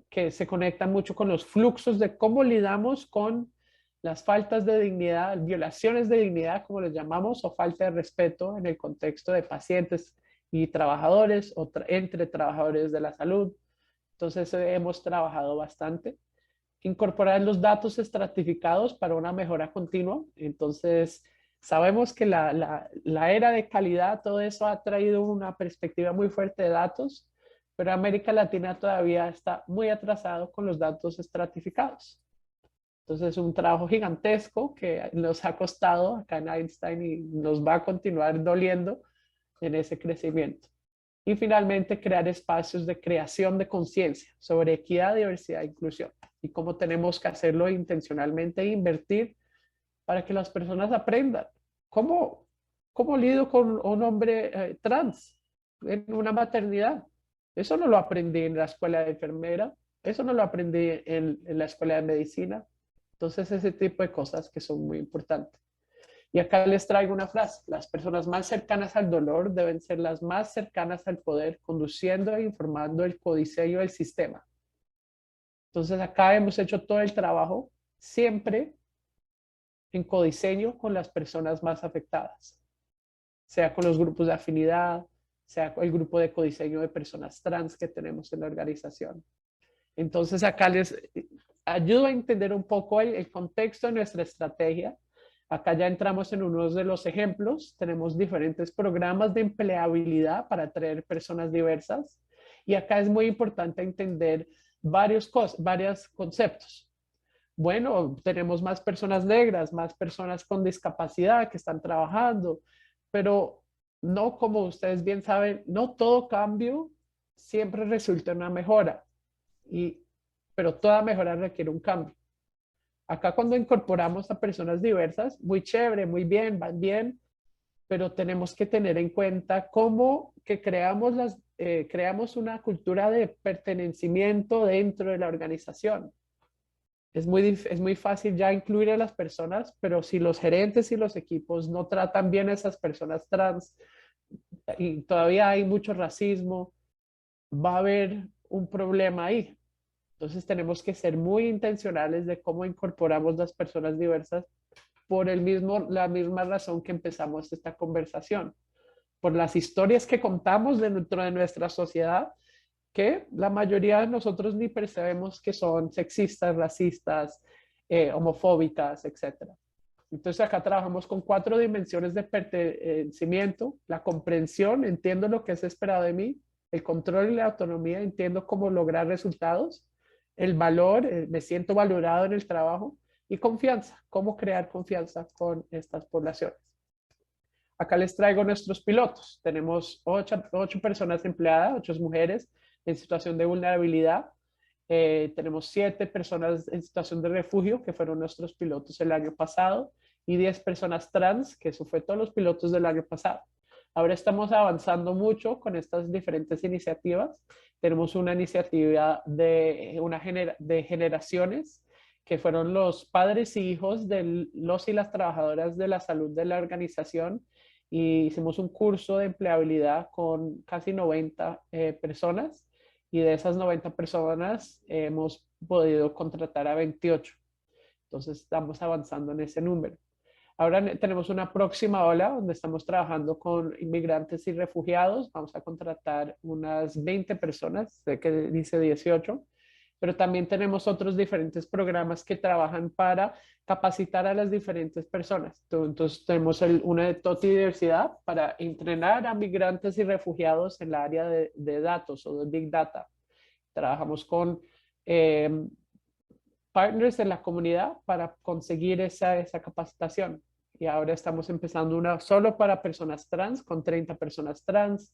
que se conecta mucho con los fluxos de cómo lidamos con las faltas de dignidad, violaciones de dignidad, como les llamamos, o falta de respeto en el contexto de pacientes y trabajadores o entre trabajadores de la salud. Entonces hemos trabajado bastante. Incorporar los datos estratificados para una mejora continua. Entonces sabemos que la era de calidad, todo eso ha traído una perspectiva muy fuerte de datos, pero América Latina todavía está muy atrasado con los datos estratificados. Entonces es un trabajo gigantesco que nos ha costado acá en Einstein y nos va a continuar doliendo en ese crecimiento. Y finalmente, crear espacios de creación de conciencia sobre equidad, diversidad e inclusión y cómo tenemos que hacerlo intencionalmente e invertir para que las personas aprendan. ¿Cómo lidio con un hombre trans en una maternidad? Eso no lo aprendí en la escuela de enfermera, eso no lo aprendí en la escuela de medicina. Entonces, ese tipo de cosas que son muy importantes. Y acá les traigo una frase: las personas más cercanas al dolor deben ser las más cercanas al poder, conduciendo e informando el codiseño del sistema. Entonces acá hemos hecho todo el trabajo siempre en codiseño con las personas más afectadas, sea con los grupos de afinidad, sea con el grupo de codiseño de personas trans que tenemos en la organización. Entonces acá les ayudo a entender un poco el contexto de nuestra estrategia. Acá ya entramos en uno de los ejemplos. Tenemos diferentes programas de empleabilidad para atraer personas diversas. Y acá es muy importante entender varios conceptos. Bueno, tenemos más personas negras, más personas con discapacidad que están trabajando, pero no, como ustedes bien saben, no todo cambio siempre resulta en una mejora, pero toda mejora requiere un cambio. Acá cuando incorporamos a personas diversas, muy chévere, muy bien, van bien, pero tenemos que tener en cuenta cómo que creamos creamos una cultura de pertenecimiento dentro de la organización. Es muy fácil ya incluir a las personas, pero si los gerentes y los equipos no tratan bien a esas personas trans y todavía hay mucho racismo, va a haber un problema ahí. Entonces tenemos que ser muy intencionales de cómo incorporamos las personas diversas por la misma razón que empezamos esta conversación, por las historias que contamos dentro de nuestra sociedad, que la mayoría de nosotros ni percibimos que son sexistas, racistas, homofóbicas, etc. Entonces acá trabajamos con 4 dimensiones de pertenecimiento: la comprensión, entiendo lo que es esperado de mí; el control y la autonomía, entiendo cómo lograr resultados; el valor, me siento valorado en el trabajo; y confianza, cómo crear confianza con estas poblaciones. Acá les traigo nuestros pilotos. Tenemos 8 personas empleadas, 8 mujeres en situación de vulnerabilidad. Tenemos 7 personas en situación de refugio, que fueron nuestros pilotos el año pasado, y 10 personas trans, que eso fue todos los pilotos del año pasado. Ahora estamos avanzando mucho con estas diferentes iniciativas. Tenemos una iniciativa de generaciones, que fueron los padres y hijos de los y las trabajadoras de la salud de la organización, y hicimos un curso de empleabilidad con casi 90 personas, y de esas 90 personas hemos podido contratar a 28. Entonces estamos avanzando en ese número. Ahora tenemos una próxima ola donde estamos trabajando con inmigrantes y refugiados. Vamos a contratar unas 20 personas, sé que dice 18, pero también tenemos otros diferentes programas que trabajan para capacitar a las diferentes personas. Entonces tenemos una de TOTI Diversidad para entrenar a migrantes y refugiados en el área de datos o de Big Data. Trabajamos con partners en la comunidad para conseguir esa capacitación. Y ahora estamos empezando una solo para personas trans, con 30 personas trans,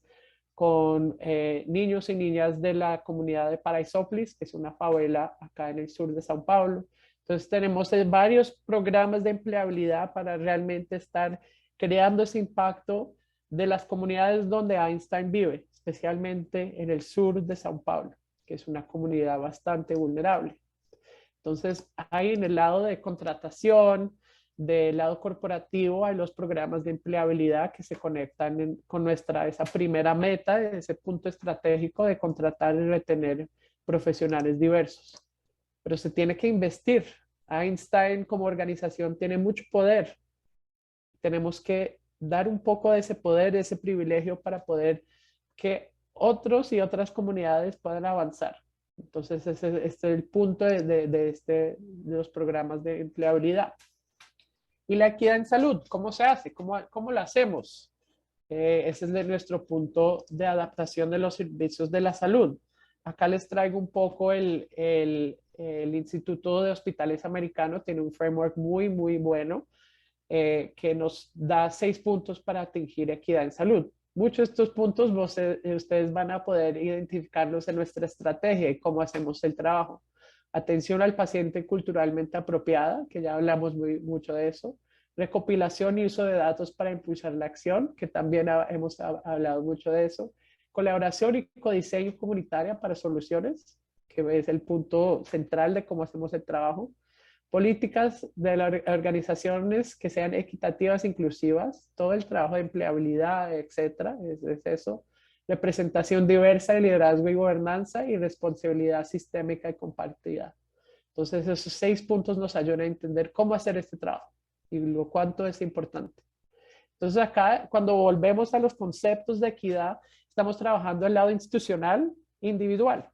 con niños y niñas de la comunidad de Paraisópolis, que es una favela acá en el sur de São Paulo. Entonces tenemos varios programas de empleabilidad para realmente estar creando ese impacto de las comunidades donde Einstein vive, especialmente en el sur de São Paulo, que es una comunidad bastante vulnerable. Entonces, hay en el lado de contratación, del lado corporativo, hay los programas de empleabilidad que se conectan con esa primera meta, ese punto estratégico de contratar y retener profesionales diversos. Pero se tiene que investir. Einstein como organización tiene mucho poder. Tenemos que dar un poco de ese poder, de ese privilegio, para poder que otros y otras comunidades puedan avanzar. Entonces, ese es el punto de los programas de empleabilidad. Y la equidad en salud, ¿cómo se hace? ¿Cómo la hacemos? Ese es nuestro punto de adaptación de los servicios de la salud. Acá les traigo un poco el Instituto de Hospitales Americano, tiene un framework muy, muy bueno que nos da 6 puntos para atingir equidad en salud. Muchos de estos puntos ustedes van a poder identificarlos en nuestra estrategia y cómo hacemos el trabajo. Atención al paciente culturalmente apropiada, que ya hablamos mucho de eso. Recopilación y uso de datos para impulsar la acción, que también hemos hablado mucho de eso. Colaboración y codiseño comunitaria para soluciones, que es el punto central de cómo hacemos el trabajo. Políticas de las organizaciones que sean equitativas, inclusivas, todo el trabajo de empleabilidad, etcétera, es eso. Representación diversa de liderazgo y gobernanza, y responsabilidad sistémica y compartida. Entonces, esos 6 puntos nos ayudan a entender cómo hacer este trabajo y lo cuánto es importante. Entonces, acá, cuando volvemos a los conceptos de equidad, estamos trabajando el lado institucional, individual,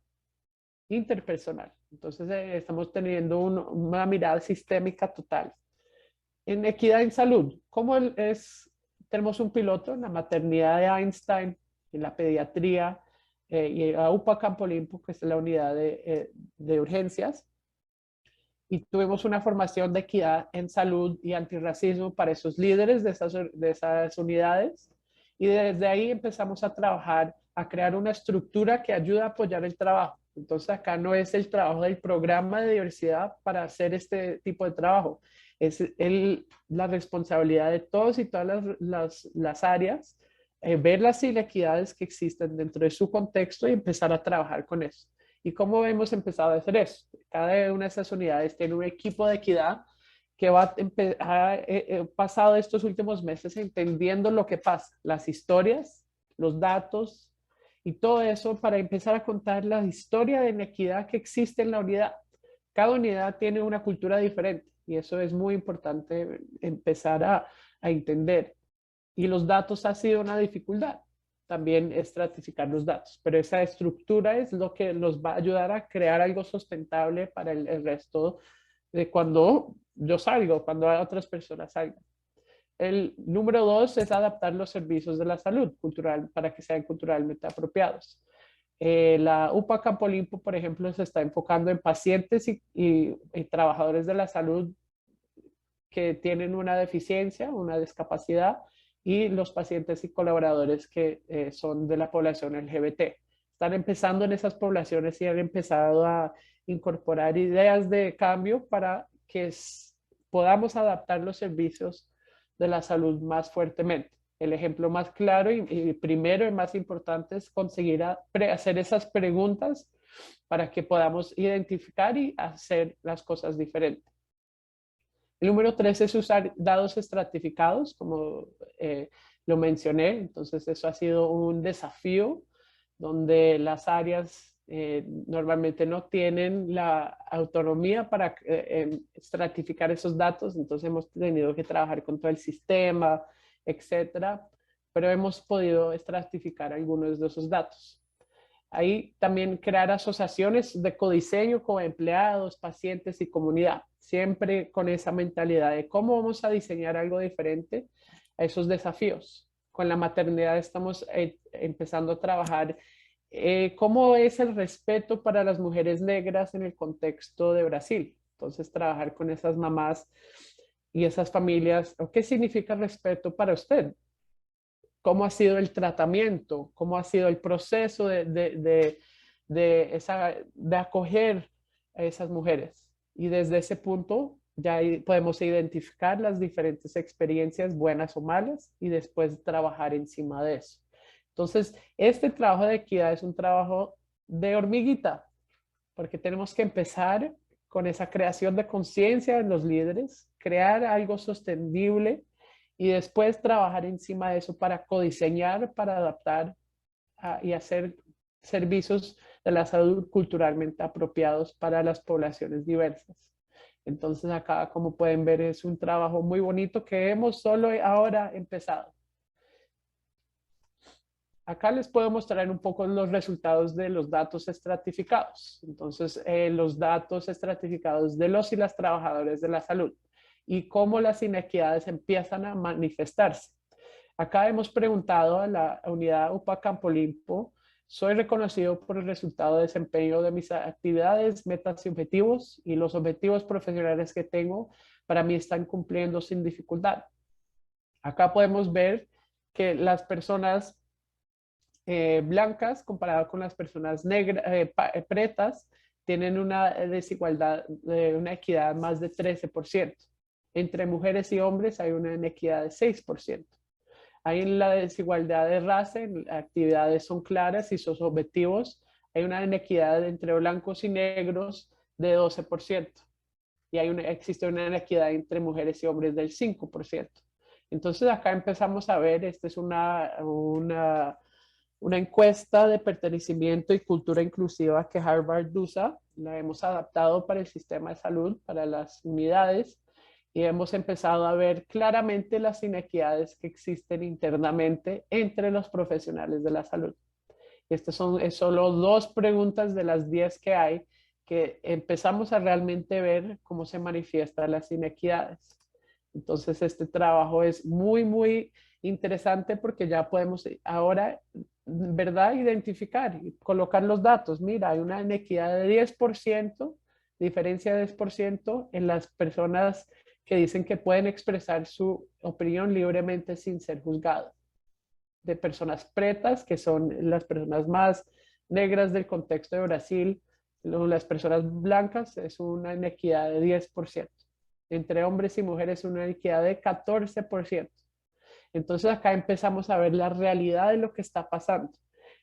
interpersonal. Entonces, estamos teniendo una mirada sistémica total. En equidad en salud, ¿cómo tenemos un piloto en la maternidad de Einstein, en la pediatría, y a UPA Campo Limpo, que es la unidad de urgencias, y tuvimos una formación de equidad en salud y antirracismo para esos líderes de esas unidades, y desde ahí empezamos a trabajar, a crear una estructura que ayuda a apoyar el trabajo. Entonces acá no es el trabajo del programa de diversidad para hacer este tipo de trabajo, es la responsabilidad de todos y todas las áreas ver las inequidades que existen dentro de su contexto y empezar a trabajar con eso. ¿Y cómo hemos empezado a hacer eso? Cada una de esas unidades tiene un equipo de equidad que ha pasado estos últimos meses entendiendo lo que pasa, las historias, los datos y todo eso para empezar a contar la historia de inequidad que existe en la unidad. Cada unidad tiene una cultura diferente y eso es muy importante empezar a entender. Y los datos ha sido una dificultad. También estratificar los datos, pero esa estructura es lo que nos va a ayudar a crear algo sustentable para el resto de cuando yo salgo, cuando otras personas salgan. El número 2 es adaptar los servicios de la salud cultural para que sean culturalmente apropiados. La UPA Campo Limpo, por ejemplo, se está enfocando en pacientes y trabajadores de la salud que tienen una deficiencia, una discapacidad, y los pacientes y colaboradores que son de la población LGBT. Están empezando en esas poblaciones y han empezado a incorporar ideas de cambio para que podamos adaptar los servicios de la salud más fuertemente. El ejemplo más claro y primero y más importante es conseguir hacer esas preguntas para que podamos identificar y hacer las cosas diferentes. El número 3 es usar datos estratificados, como lo mencioné. Entonces, eso ha sido un desafío donde las áreas normalmente no tienen la autonomía para estratificar esos datos. Entonces, hemos tenido que trabajar con todo el sistema, etcétera, pero hemos podido estratificar algunos de esos datos. Ahí también crear asociaciones de codiseño con empleados, pacientes y comunidad, siempre con esa mentalidad de cómo vamos a diseñar algo diferente a esos desafíos. Con la maternidad estamos empezando a trabajar cómo es el respeto para las mujeres negras en el contexto de Brasil. Entonces, trabajar con esas mamás y esas familias, ¿qué significa respeto para usted? ¿Cómo ha sido el tratamiento? ¿Cómo ha sido el proceso de acoger a esas mujeres? Y desde ese punto ya podemos identificar las diferentes experiencias, buenas o malas, y después trabajar encima de eso. Entonces, este trabajo de equidad es un trabajo de hormiguita, porque tenemos que empezar con esa creación de conciencia en los líderes, crear algo sostenible y después trabajar encima de eso para codiseñar, para adaptar y hacer servicios de la salud culturalmente apropiados para las poblaciones diversas. Entonces acá, como pueden ver, es un trabajo muy bonito que hemos solo ahora empezado. Acá les puedo mostrar un poco los resultados de los datos estratificados. Entonces, los datos estratificados de los y las trabajadores de la salud y cómo las inequidades empiezan a manifestarse. Acá hemos preguntado a la unidad UPA Campo Limpo, soy reconocido por el resultado de desempeño de mis actividades, metas y objetivos, y los objetivos profesionales que tengo para mí están cumpliendo sin dificultad. Acá podemos ver que las personas blancas comparado con las personas negras, pretas, tienen una desigualdad, una equidad más de 13%. Entre mujeres y hombres hay una inequidad de 6%. Hay en la desigualdad de raza, en actividades son claras y sus objetivos, hay una inequidad entre blancos y negros de 12%. Y existe una inequidad entre mujeres y hombres del 5%. Entonces acá empezamos a ver, esta es una encuesta de pertenecimiento y cultura inclusiva que Harvard usa, la hemos adaptado para el sistema de salud, para las unidades, y hemos empezado a ver claramente las inequidades que existen internamente entre los profesionales de la salud. Estas son solo 2 preguntas de las 10 que hay, que empezamos a realmente ver cómo se manifiestan las inequidades. Entonces, este trabajo es muy, muy interesante porque ya podemos ahora, ¿verdad?, identificar y colocar los datos. Mira, hay una inequidad de 10%, diferencia de 10% en las personas que dicen que pueden expresar su opinión libremente sin ser juzgados. De personas pretas, que son las personas más negras del contexto de Brasil, las personas blancas es una inequidad de 10%. Entre hombres y mujeres una inequidad de 14%. Entonces acá empezamos a ver la realidad de lo que está pasando.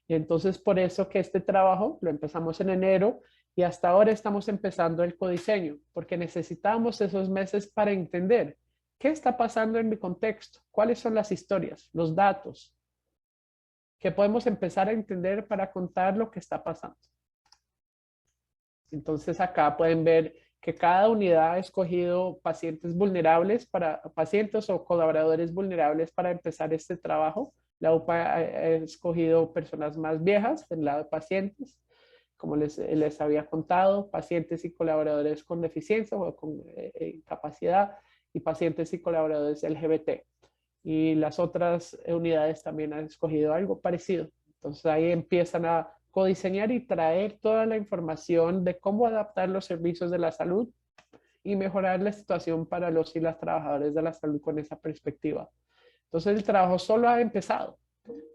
Y entonces por eso que este trabajo lo empezamos en enero y hasta ahora estamos empezando el codiseño, porque necesitamos esos meses para entender qué está pasando en mi contexto, cuáles son las historias, los datos, que podemos empezar a entender para contar lo que está pasando. Entonces acá pueden ver que cada unidad ha escogido pacientes vulnerables para pacientes o colaboradores vulnerables para empezar este trabajo. La UPA ha escogido personas más viejas del lado de pacientes, como les había contado, pacientes y colaboradores con deficiencia o con capacidad y pacientes y colaboradores LGBT. Y las otras unidades también han escogido algo parecido. Entonces ahí empiezan a codiseñar y traer toda la información de cómo adaptar los servicios de la salud y mejorar la situación para los y las trabajadores de la salud con esa perspectiva. Entonces el trabajo solo ha empezado.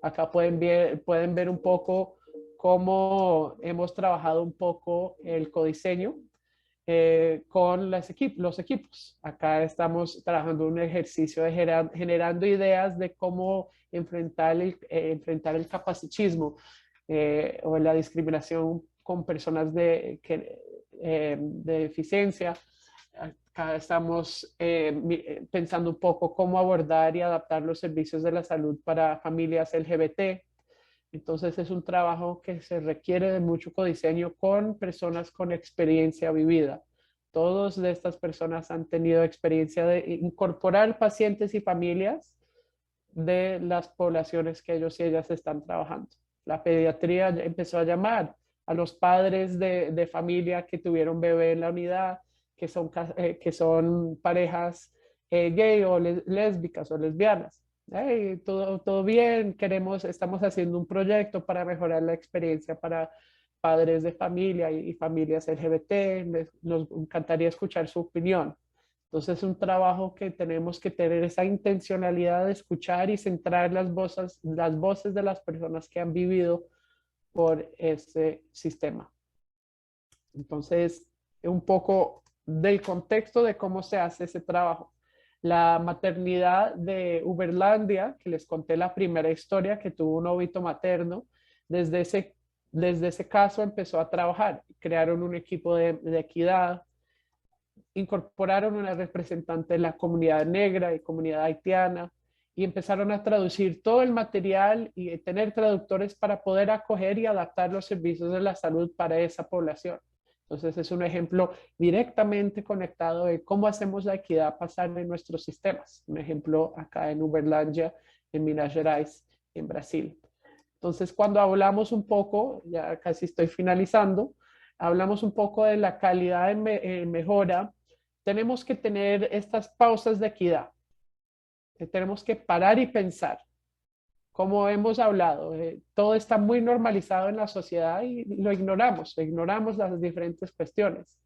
Acá pueden ver un poco cómo hemos trabajado un poco el codiseño con los equipos. Acá estamos trabajando un ejercicio de generando ideas de cómo enfrentar el capacitismo o la discriminación con personas de deficiencia. Acá estamos pensando un poco cómo abordar y adaptar los servicios de la salud para familias LGBT. Entonces es un trabajo que se requiere de mucho codiseño con personas con experiencia vivida. Todas de estas personas han tenido experiencia de incorporar pacientes y familias de las poblaciones que ellos y ellas están trabajando. La pediatría empezó a llamar a los padres de familia que tuvieron bebé en la unidad, que son parejas gay o lésbicas o lesbianas. Hey, todo bien, estamos haciendo un proyecto para mejorar la experiencia para padres de familia y familias LGBT. Nos encantaría escuchar su opinión. Entonces es un trabajo que tenemos que tener esa intencionalidad de escuchar y centrar las voces de las personas que han vivido por este sistema. Entonces, un poco del contexto de cómo se hace ese trabajo. La maternidad de Uberlandia, que les conté la primera historia, que tuvo un óbito materno, desde ese caso empezó a trabajar. Crearon un equipo de equidad, incorporaron una representante de la comunidad negra y comunidad haitiana y empezaron a traducir todo el material y tener traductores para poder acoger y adaptar los servicios de la salud para esa población. Entonces es un ejemplo directamente conectado de cómo hacemos la equidad pasar en nuestros sistemas. Un ejemplo acá en Uberlândia, en Minas Gerais, en Brasil. Entonces cuando hablamos un poco, ya casi estoy finalizando, hablamos un poco de la calidad de mejora, tenemos que tener estas pausas de equidad. Tenemos que parar y pensar. Como hemos hablado, todo está muy normalizado en la sociedad y lo ignoramos las diferentes cuestiones.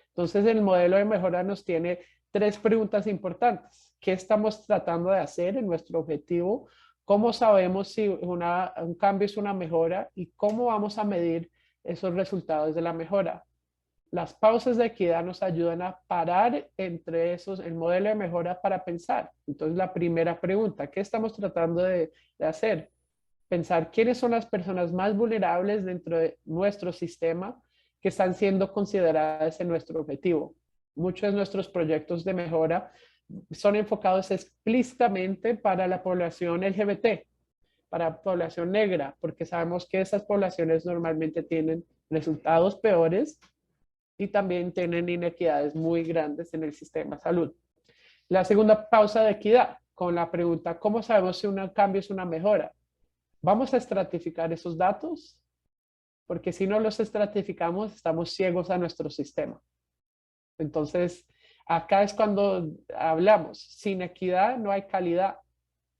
Entonces el modelo de mejora nos tiene tres preguntas importantes. ¿Qué estamos tratando de hacer en nuestro objetivo? ¿Cómo sabemos si un cambio es una mejora? ¿Y cómo vamos a medir esos resultados de la mejora? Las pausas de equidad nos ayudan a parar entre esos, el modelo de mejora para pensar. Entonces, la primera pregunta, ¿qué estamos tratando de hacer? Pensar quiénes son las personas más vulnerables dentro de nuestro sistema que están siendo consideradas en nuestro objetivo. Muchos de nuestros proyectos de mejora son enfocados explícitamente para la población LGBT, para la población negra, porque sabemos que esas poblaciones normalmente tienen resultados peores y también tienen inequidades muy grandes en el sistema de salud. La segunda pausa de equidad, con la pregunta, ¿cómo sabemos si un cambio es una mejora? ¿Vamos a estratificar esos datos? Porque si no los estratificamos, estamos ciegos a nuestro sistema. Entonces, acá es cuando hablamos, sin equidad no hay calidad.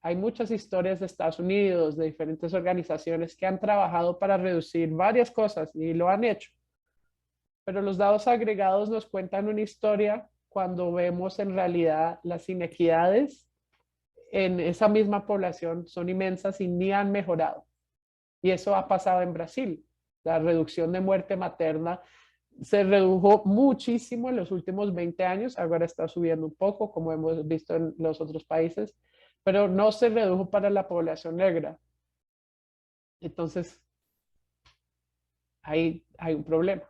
Hay muchas historias de Estados Unidos, de diferentes organizaciones que han trabajado para reducir varias cosas y lo han hecho. Pero los datos agregados nos cuentan una historia cuando vemos en realidad las inequidades en esa misma población son inmensas y ni han mejorado. Y eso ha pasado en Brasil. La reducción de muerte materna se redujo muchísimo en los últimos 20 años, ahora está subiendo un poco, como hemos visto en los otros países, pero no se redujo para la población negra. Entonces, ahí hay un problema.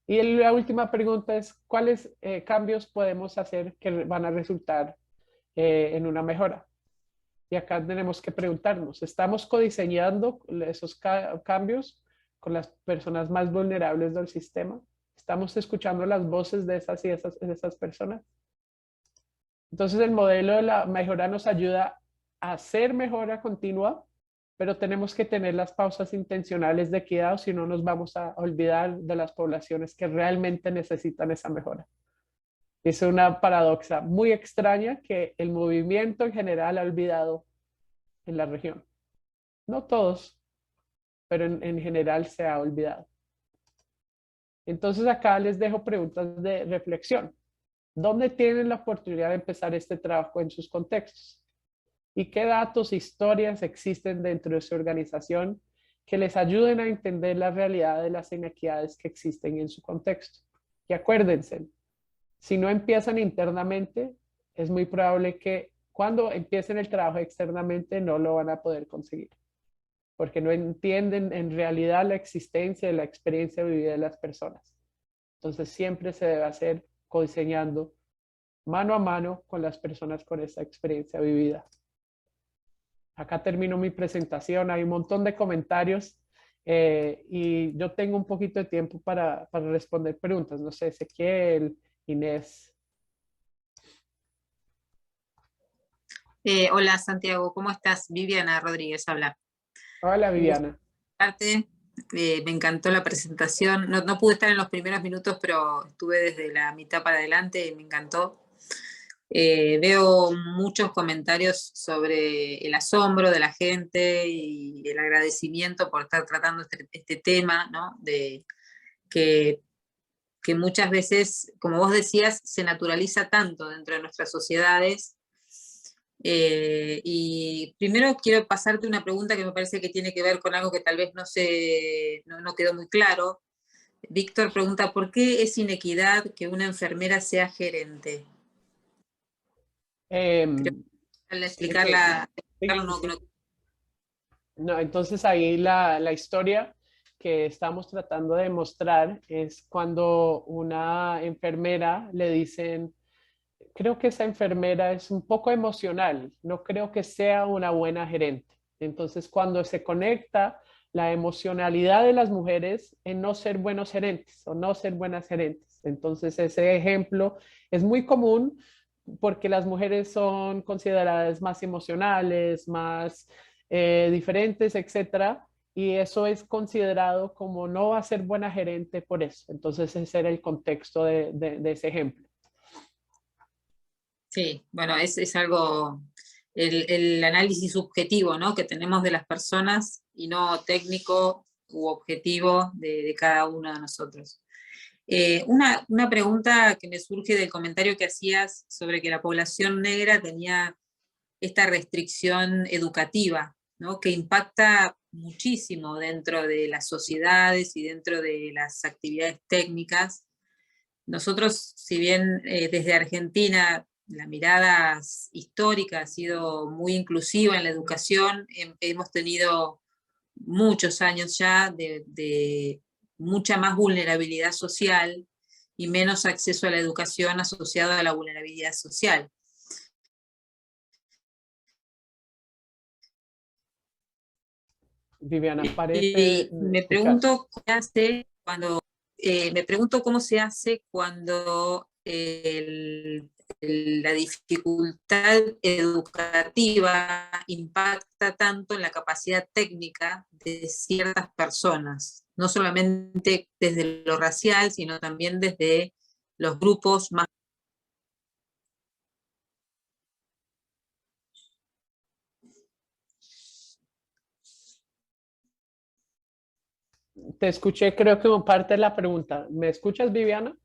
Y la última pregunta es, ¿cuáles cambios podemos hacer que van a resultar en una mejora? Y acá tenemos que preguntarnos, ¿estamos codiseñando esos cambios con las personas más vulnerables del sistema? ¿Estamos escuchando las voces de de esas personas? Entonces el modelo de la mejora nos ayuda a hacer mejora continua, pero tenemos que tener las pausas intencionales de equidad, si no nos vamos a olvidar de las poblaciones que realmente necesitan esa mejora. Es una paradoja muy extraña que el movimiento en general ha olvidado en la región. No todos, pero en general se ha olvidado. Entonces acá les dejo preguntas de reflexión. ¿Dónde tienen la oportunidad de empezar este trabajo en sus contextos? ¿Y qué datos, historias existen dentro de su organización que les ayuden a entender la realidad de las inequidades que existen en su contexto? Y acuérdense, si no empiezan internamente, es muy probable que cuando empiecen el trabajo externamente no lo van a poder conseguir, porque no entienden en realidad la existencia de la experiencia vivida de las personas. Entonces siempre se debe hacer codiseñando mano a mano con las personas con esa experiencia vivida. Acá termino mi presentación, hay un montón de comentarios y yo tengo un poquito de tiempo para responder preguntas. No sé, Ezequiel, Inés. Hola Santiago, ¿cómo estás? Viviana Rodríguez habla. Hola, Viviana. Me encantó la presentación. No pude estar en los primeros minutos, pero estuve desde la mitad para adelante y me encantó. Veo muchos comentarios sobre el asombro de la gente y el agradecimiento por estar tratando este tema, ¿no? Que muchas veces, como vos decías, se naturaliza tanto dentro de nuestras sociedades. Y primero quiero pasarte una pregunta que me parece que tiene que ver con algo que tal vez no quedó muy claro. Víctor pregunta, ¿por qué es inequidad que una enfermera sea gerente? Al explicarla, no, entonces ahí la historia que estamos tratando de mostrar es cuando una enfermera le dicen, creo que esa enfermera es un poco emocional, no creo que sea una buena gerente. Entonces, cuando se conecta la emocionalidad de las mujeres en no ser buenos gerentes o no ser buenas gerentes. Entonces, ese ejemplo es muy común porque las mujeres son consideradas más emocionales, más diferentes, etcétera. Y eso es considerado como no va a ser buena gerente por eso. Entonces, ese era el contexto de ese ejemplo. Sí, bueno, es algo, el análisis subjetivo, ¿no? Que tenemos de las personas y no técnico u objetivo de cada uno de nosotros. Una pregunta que me surge del comentario que hacías sobre que la población negra tenía esta restricción educativa, ¿no? Que impacta muchísimo dentro de las sociedades y dentro de las actividades técnicas. Nosotros, si bien desde Argentina la mirada histórica ha sido muy inclusiva en la educación, hemos tenido muchos años ya de mucha más vulnerabilidad social y menos acceso a la educación asociado a la vulnerabilidad social. Viviana, Y parece me escuchar. pregunto me pregunto cómo se hace cuando la dificultad educativa impacta tanto en la capacidad técnica de ciertas personas, no solamente desde lo racial, sino también desde los grupos más. Te escuché, creo que parte de la pregunta. ¿Me escuchas, Viviana?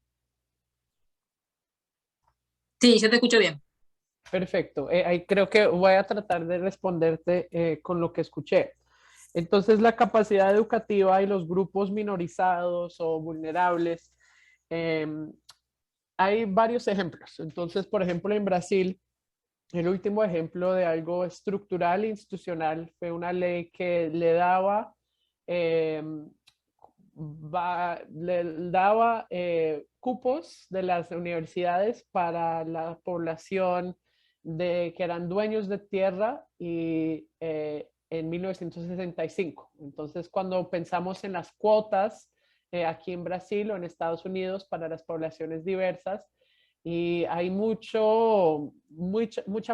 Sí, yo te escucho bien. Perfecto. Ahí creo que voy a tratar de responderte con lo que escuché. Entonces, la capacidad educativa y los grupos minorizados o vulnerables, hay varios ejemplos. Entonces, por ejemplo, en Brasil El último ejemplo de algo estructural e institucional fue una ley que le daba, eh, cupos de las universidades para la población que eran dueños de tierra y en 1965. Entonces, cuando pensamos en las cuotas aquí en Brasil o en Estados Unidos para las poblaciones diversas, y hay mucha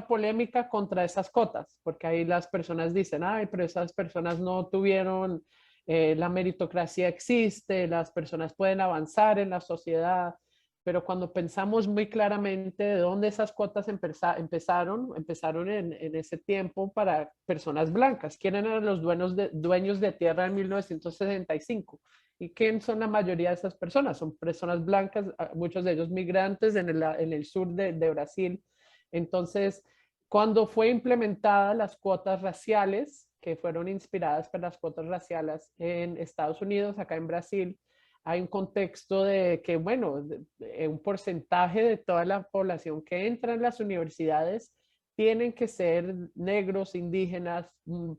polémica contra esas cotas, porque ahí las personas dicen, ay, pero esas personas no tuvieron, la meritocracia existe, las personas pueden avanzar en la sociedad, pero cuando pensamos muy claramente de dónde esas cuotas empezaron en ese tiempo para personas blancas. ¿Quién eran los dueños de tierra en 1965? ¿Y quién son la mayoría de esas personas? Son personas blancas, muchos de ellos migrantes en el sur de Brasil. Entonces, cuando fue implementadas las cuotas raciales, que fueron inspiradas por las cuotas raciales en Estados Unidos, acá en Brasil, hay un contexto de que, bueno, un porcentaje de toda la población que entra en las universidades tienen que ser negros, indígenas,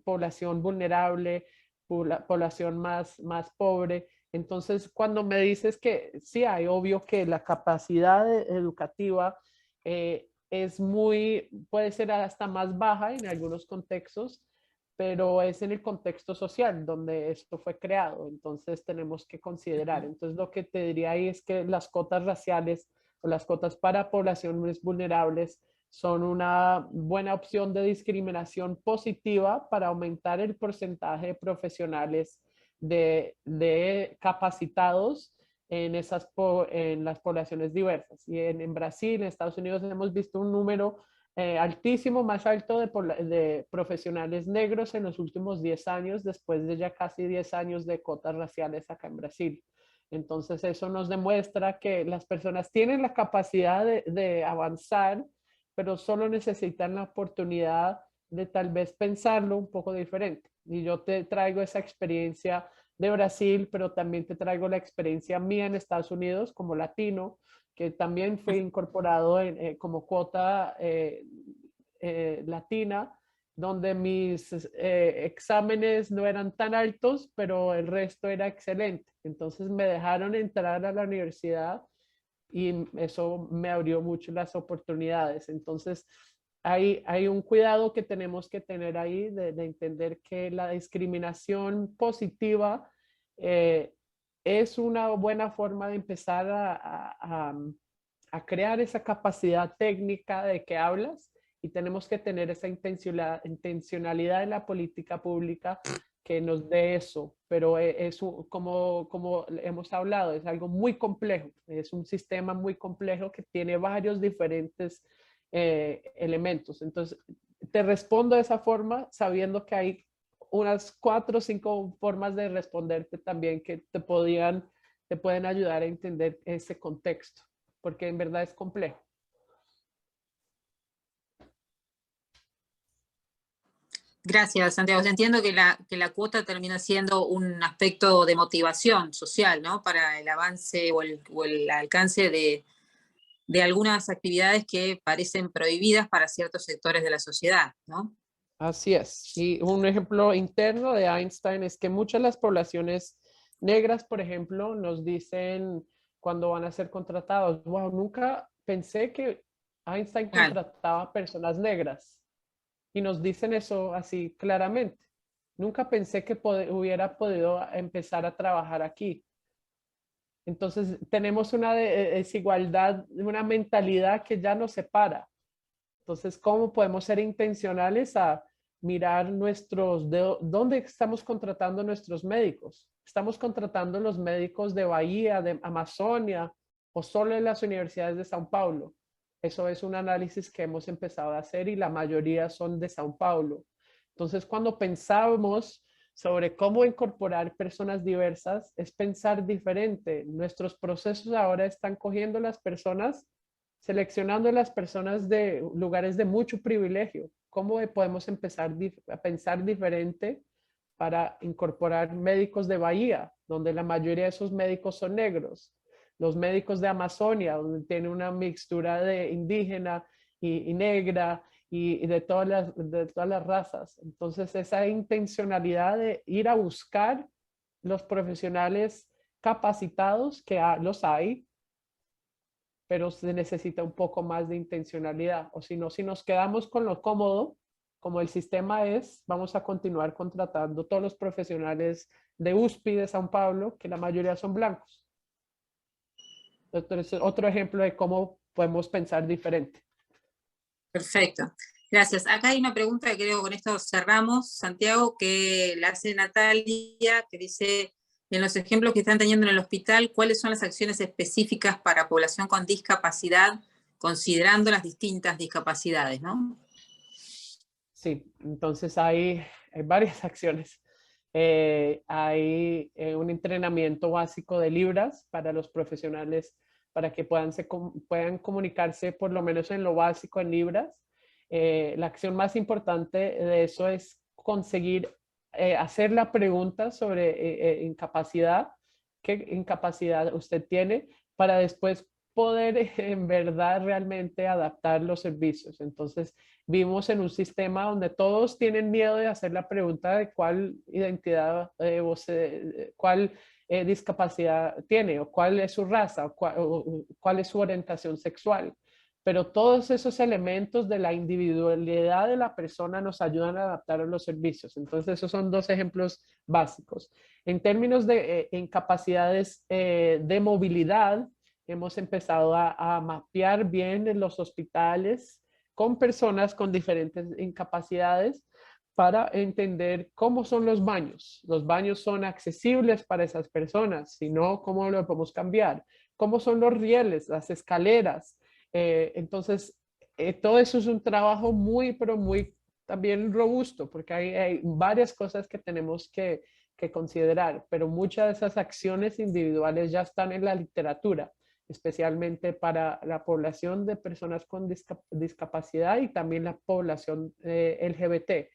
población vulnerable, población más pobre. Entonces, cuando me dices que sí, hay obvio que la capacidad educativa puede ser hasta más baja en algunos contextos, pero es en el contexto social donde esto fue creado. Entonces, tenemos que considerar. Entonces, lo que te diría ahí es que las cotas raciales o las cotas para poblaciones vulnerables son una buena opción de discriminación positiva para aumentar el porcentaje de profesionales de capacitados en las poblaciones diversas. Y en Brasil, en Estados Unidos, hemos visto un número altísimo, más alto de profesionales negros en los últimos 10 años, después de ya casi 10 años de cotas raciales acá en Brasil. Entonces, eso nos demuestra que las personas tienen la capacidad de avanzar, pero solo necesitan la oportunidad de tal vez pensarlo un poco diferente. Y yo te traigo esa experiencia de Brasil, pero también te traigo la experiencia mía en Estados Unidos como latino, que también fue incorporado como cuota latina, donde mis exámenes no eran tan altos, pero el resto era excelente. Entonces me dejaron entrar a la universidad y eso me abrió mucho las oportunidades. Entonces, hay un cuidado que tenemos que tener ahí de entender que la discriminación positiva es una buena forma de empezar a crear esa capacidad técnica de que hablas, y tenemos que tener esa intencionalidad en la política pública que nos dé eso, pero es como hemos hablado, es algo muy complejo, es un sistema muy complejo que tiene varios diferentes elementos. Entonces, te respondo de esa forma sabiendo que hay unas 4 o 5 formas de responderte también que te pueden ayudar a entender ese contexto, porque en verdad es complejo. Gracias, Santiago. Entiendo que la cuota termina siendo un aspecto de motivación social, ¿no? Para el avance o el alcance de algunas actividades que parecen prohibidas para ciertos sectores de la sociedad, ¿no? Así es. Y un ejemplo interno de Einstein es que muchas de las poblaciones negras, por ejemplo, nos dicen cuando van a ser contratados, wow, nunca pensé que Einstein Claro. contrataba personas negras. Y nos dicen eso así claramente. Nunca pensé que hubiera podido empezar a trabajar aquí. Entonces tenemos una desigualdad, una mentalidad que ya nos separa. Entonces, ¿cómo podemos ser intencionales a mirar dónde estamos contratando nuestros médicos? ¿Estamos contratando los médicos de Bahía, de Amazonia o solo en las universidades de São Paulo? Eso es un análisis que hemos empezado a hacer y la mayoría son de São Paulo. Entonces, cuando pensamos sobre cómo incorporar personas diversas, es pensar diferente. Nuestros procesos ahora están cogiendo las personas, seleccionando las personas de lugares de mucho privilegio. ¿Cómo podemos empezar a pensar diferente para incorporar médicos de Bahía, donde la mayoría de esos médicos son negros? Los médicos de Amazonia, donde tiene una mixtura de indígena y negra, y de de todas las razas. Entonces, esa intencionalidad de ir a buscar los profesionales capacitados, que los hay, pero se necesita un poco más de intencionalidad. O si no, si nos quedamos con lo cómodo, como el sistema es, vamos a continuar contratando todos los profesionales de USPI de São Paulo, que la mayoría son blancos. Entonces, otro ejemplo de cómo podemos pensar diferente. Perfecto. Gracias. Acá hay una pregunta que creo que con esto cerramos, Santiago, que la hace Natalia, que dice, en los ejemplos que están teniendo en el hospital, ¿cuáles son las acciones específicas para población con discapacidad, considerando las distintas discapacidades, ¿no? Sí, entonces hay varias acciones. Hay un entrenamiento básico de libras para los profesionales para que puedan comunicarse por lo menos en lo básico en libras. La acción más importante de eso es conseguir hacer la pregunta sobre incapacidad, qué incapacidad usted tiene, para después poder en verdad realmente adaptar los servicios. Entonces, vivimos en un sistema donde todos tienen miedo de hacer la pregunta de cuál identidad, cuál discapacidad tiene, o cuál es su raza, o cuál es su orientación sexual. Pero todos esos elementos de la individualidad de la persona nos ayudan a adaptar a los servicios. Entonces, esos son dos ejemplos básicos. En términos de incapacidades de movilidad, hemos empezado a mapear bien en los hospitales con personas con diferentes incapacidades para entender cómo son los baños. Los baños son accesibles para esas personas, si no, ¿cómo lo podemos cambiar? ¿Cómo son los rieles, las escaleras? Entonces, todo eso es un trabajo muy, pero muy también robusto, porque hay varias cosas que tenemos que considerar, pero muchas de esas acciones individuales ya están en la literatura, especialmente para la población de personas con discapacidad y también la población LGBT.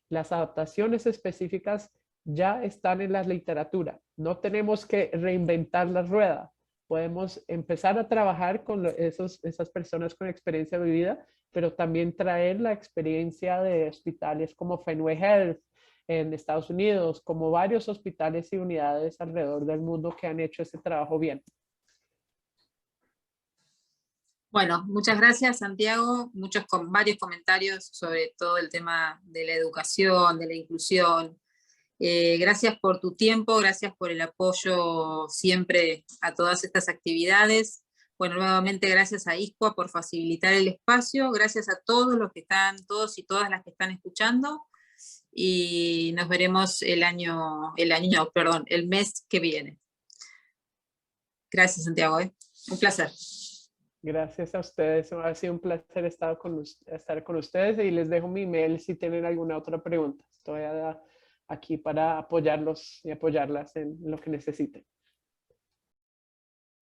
Las adaptaciones específicas ya están en la literatura. No tenemos que reinventar la rueda. Podemos empezar a trabajar con esas personas con experiencia vivida, pero también traer la experiencia de hospitales como Fenway Health en Estados Unidos, como varios hospitales y unidades alrededor del mundo que han hecho ese trabajo bien. Bueno, muchas gracias, Santiago. Varios comentarios sobre todo el tema de la educación, de la inclusión. Gracias por tu tiempo, gracias por el apoyo siempre a todas estas actividades. Bueno, nuevamente gracias a ISCUA por facilitar el espacio, gracias a todos los que están, todos y todas las que están escuchando, y nos veremos el mes que viene. Gracias, Santiago, un placer. Gracias a ustedes, ha sido un placer estar con ustedes y les dejo mi email si tienen alguna otra pregunta. Estoy aquí para apoyarlos y apoyarlas en lo que necesiten.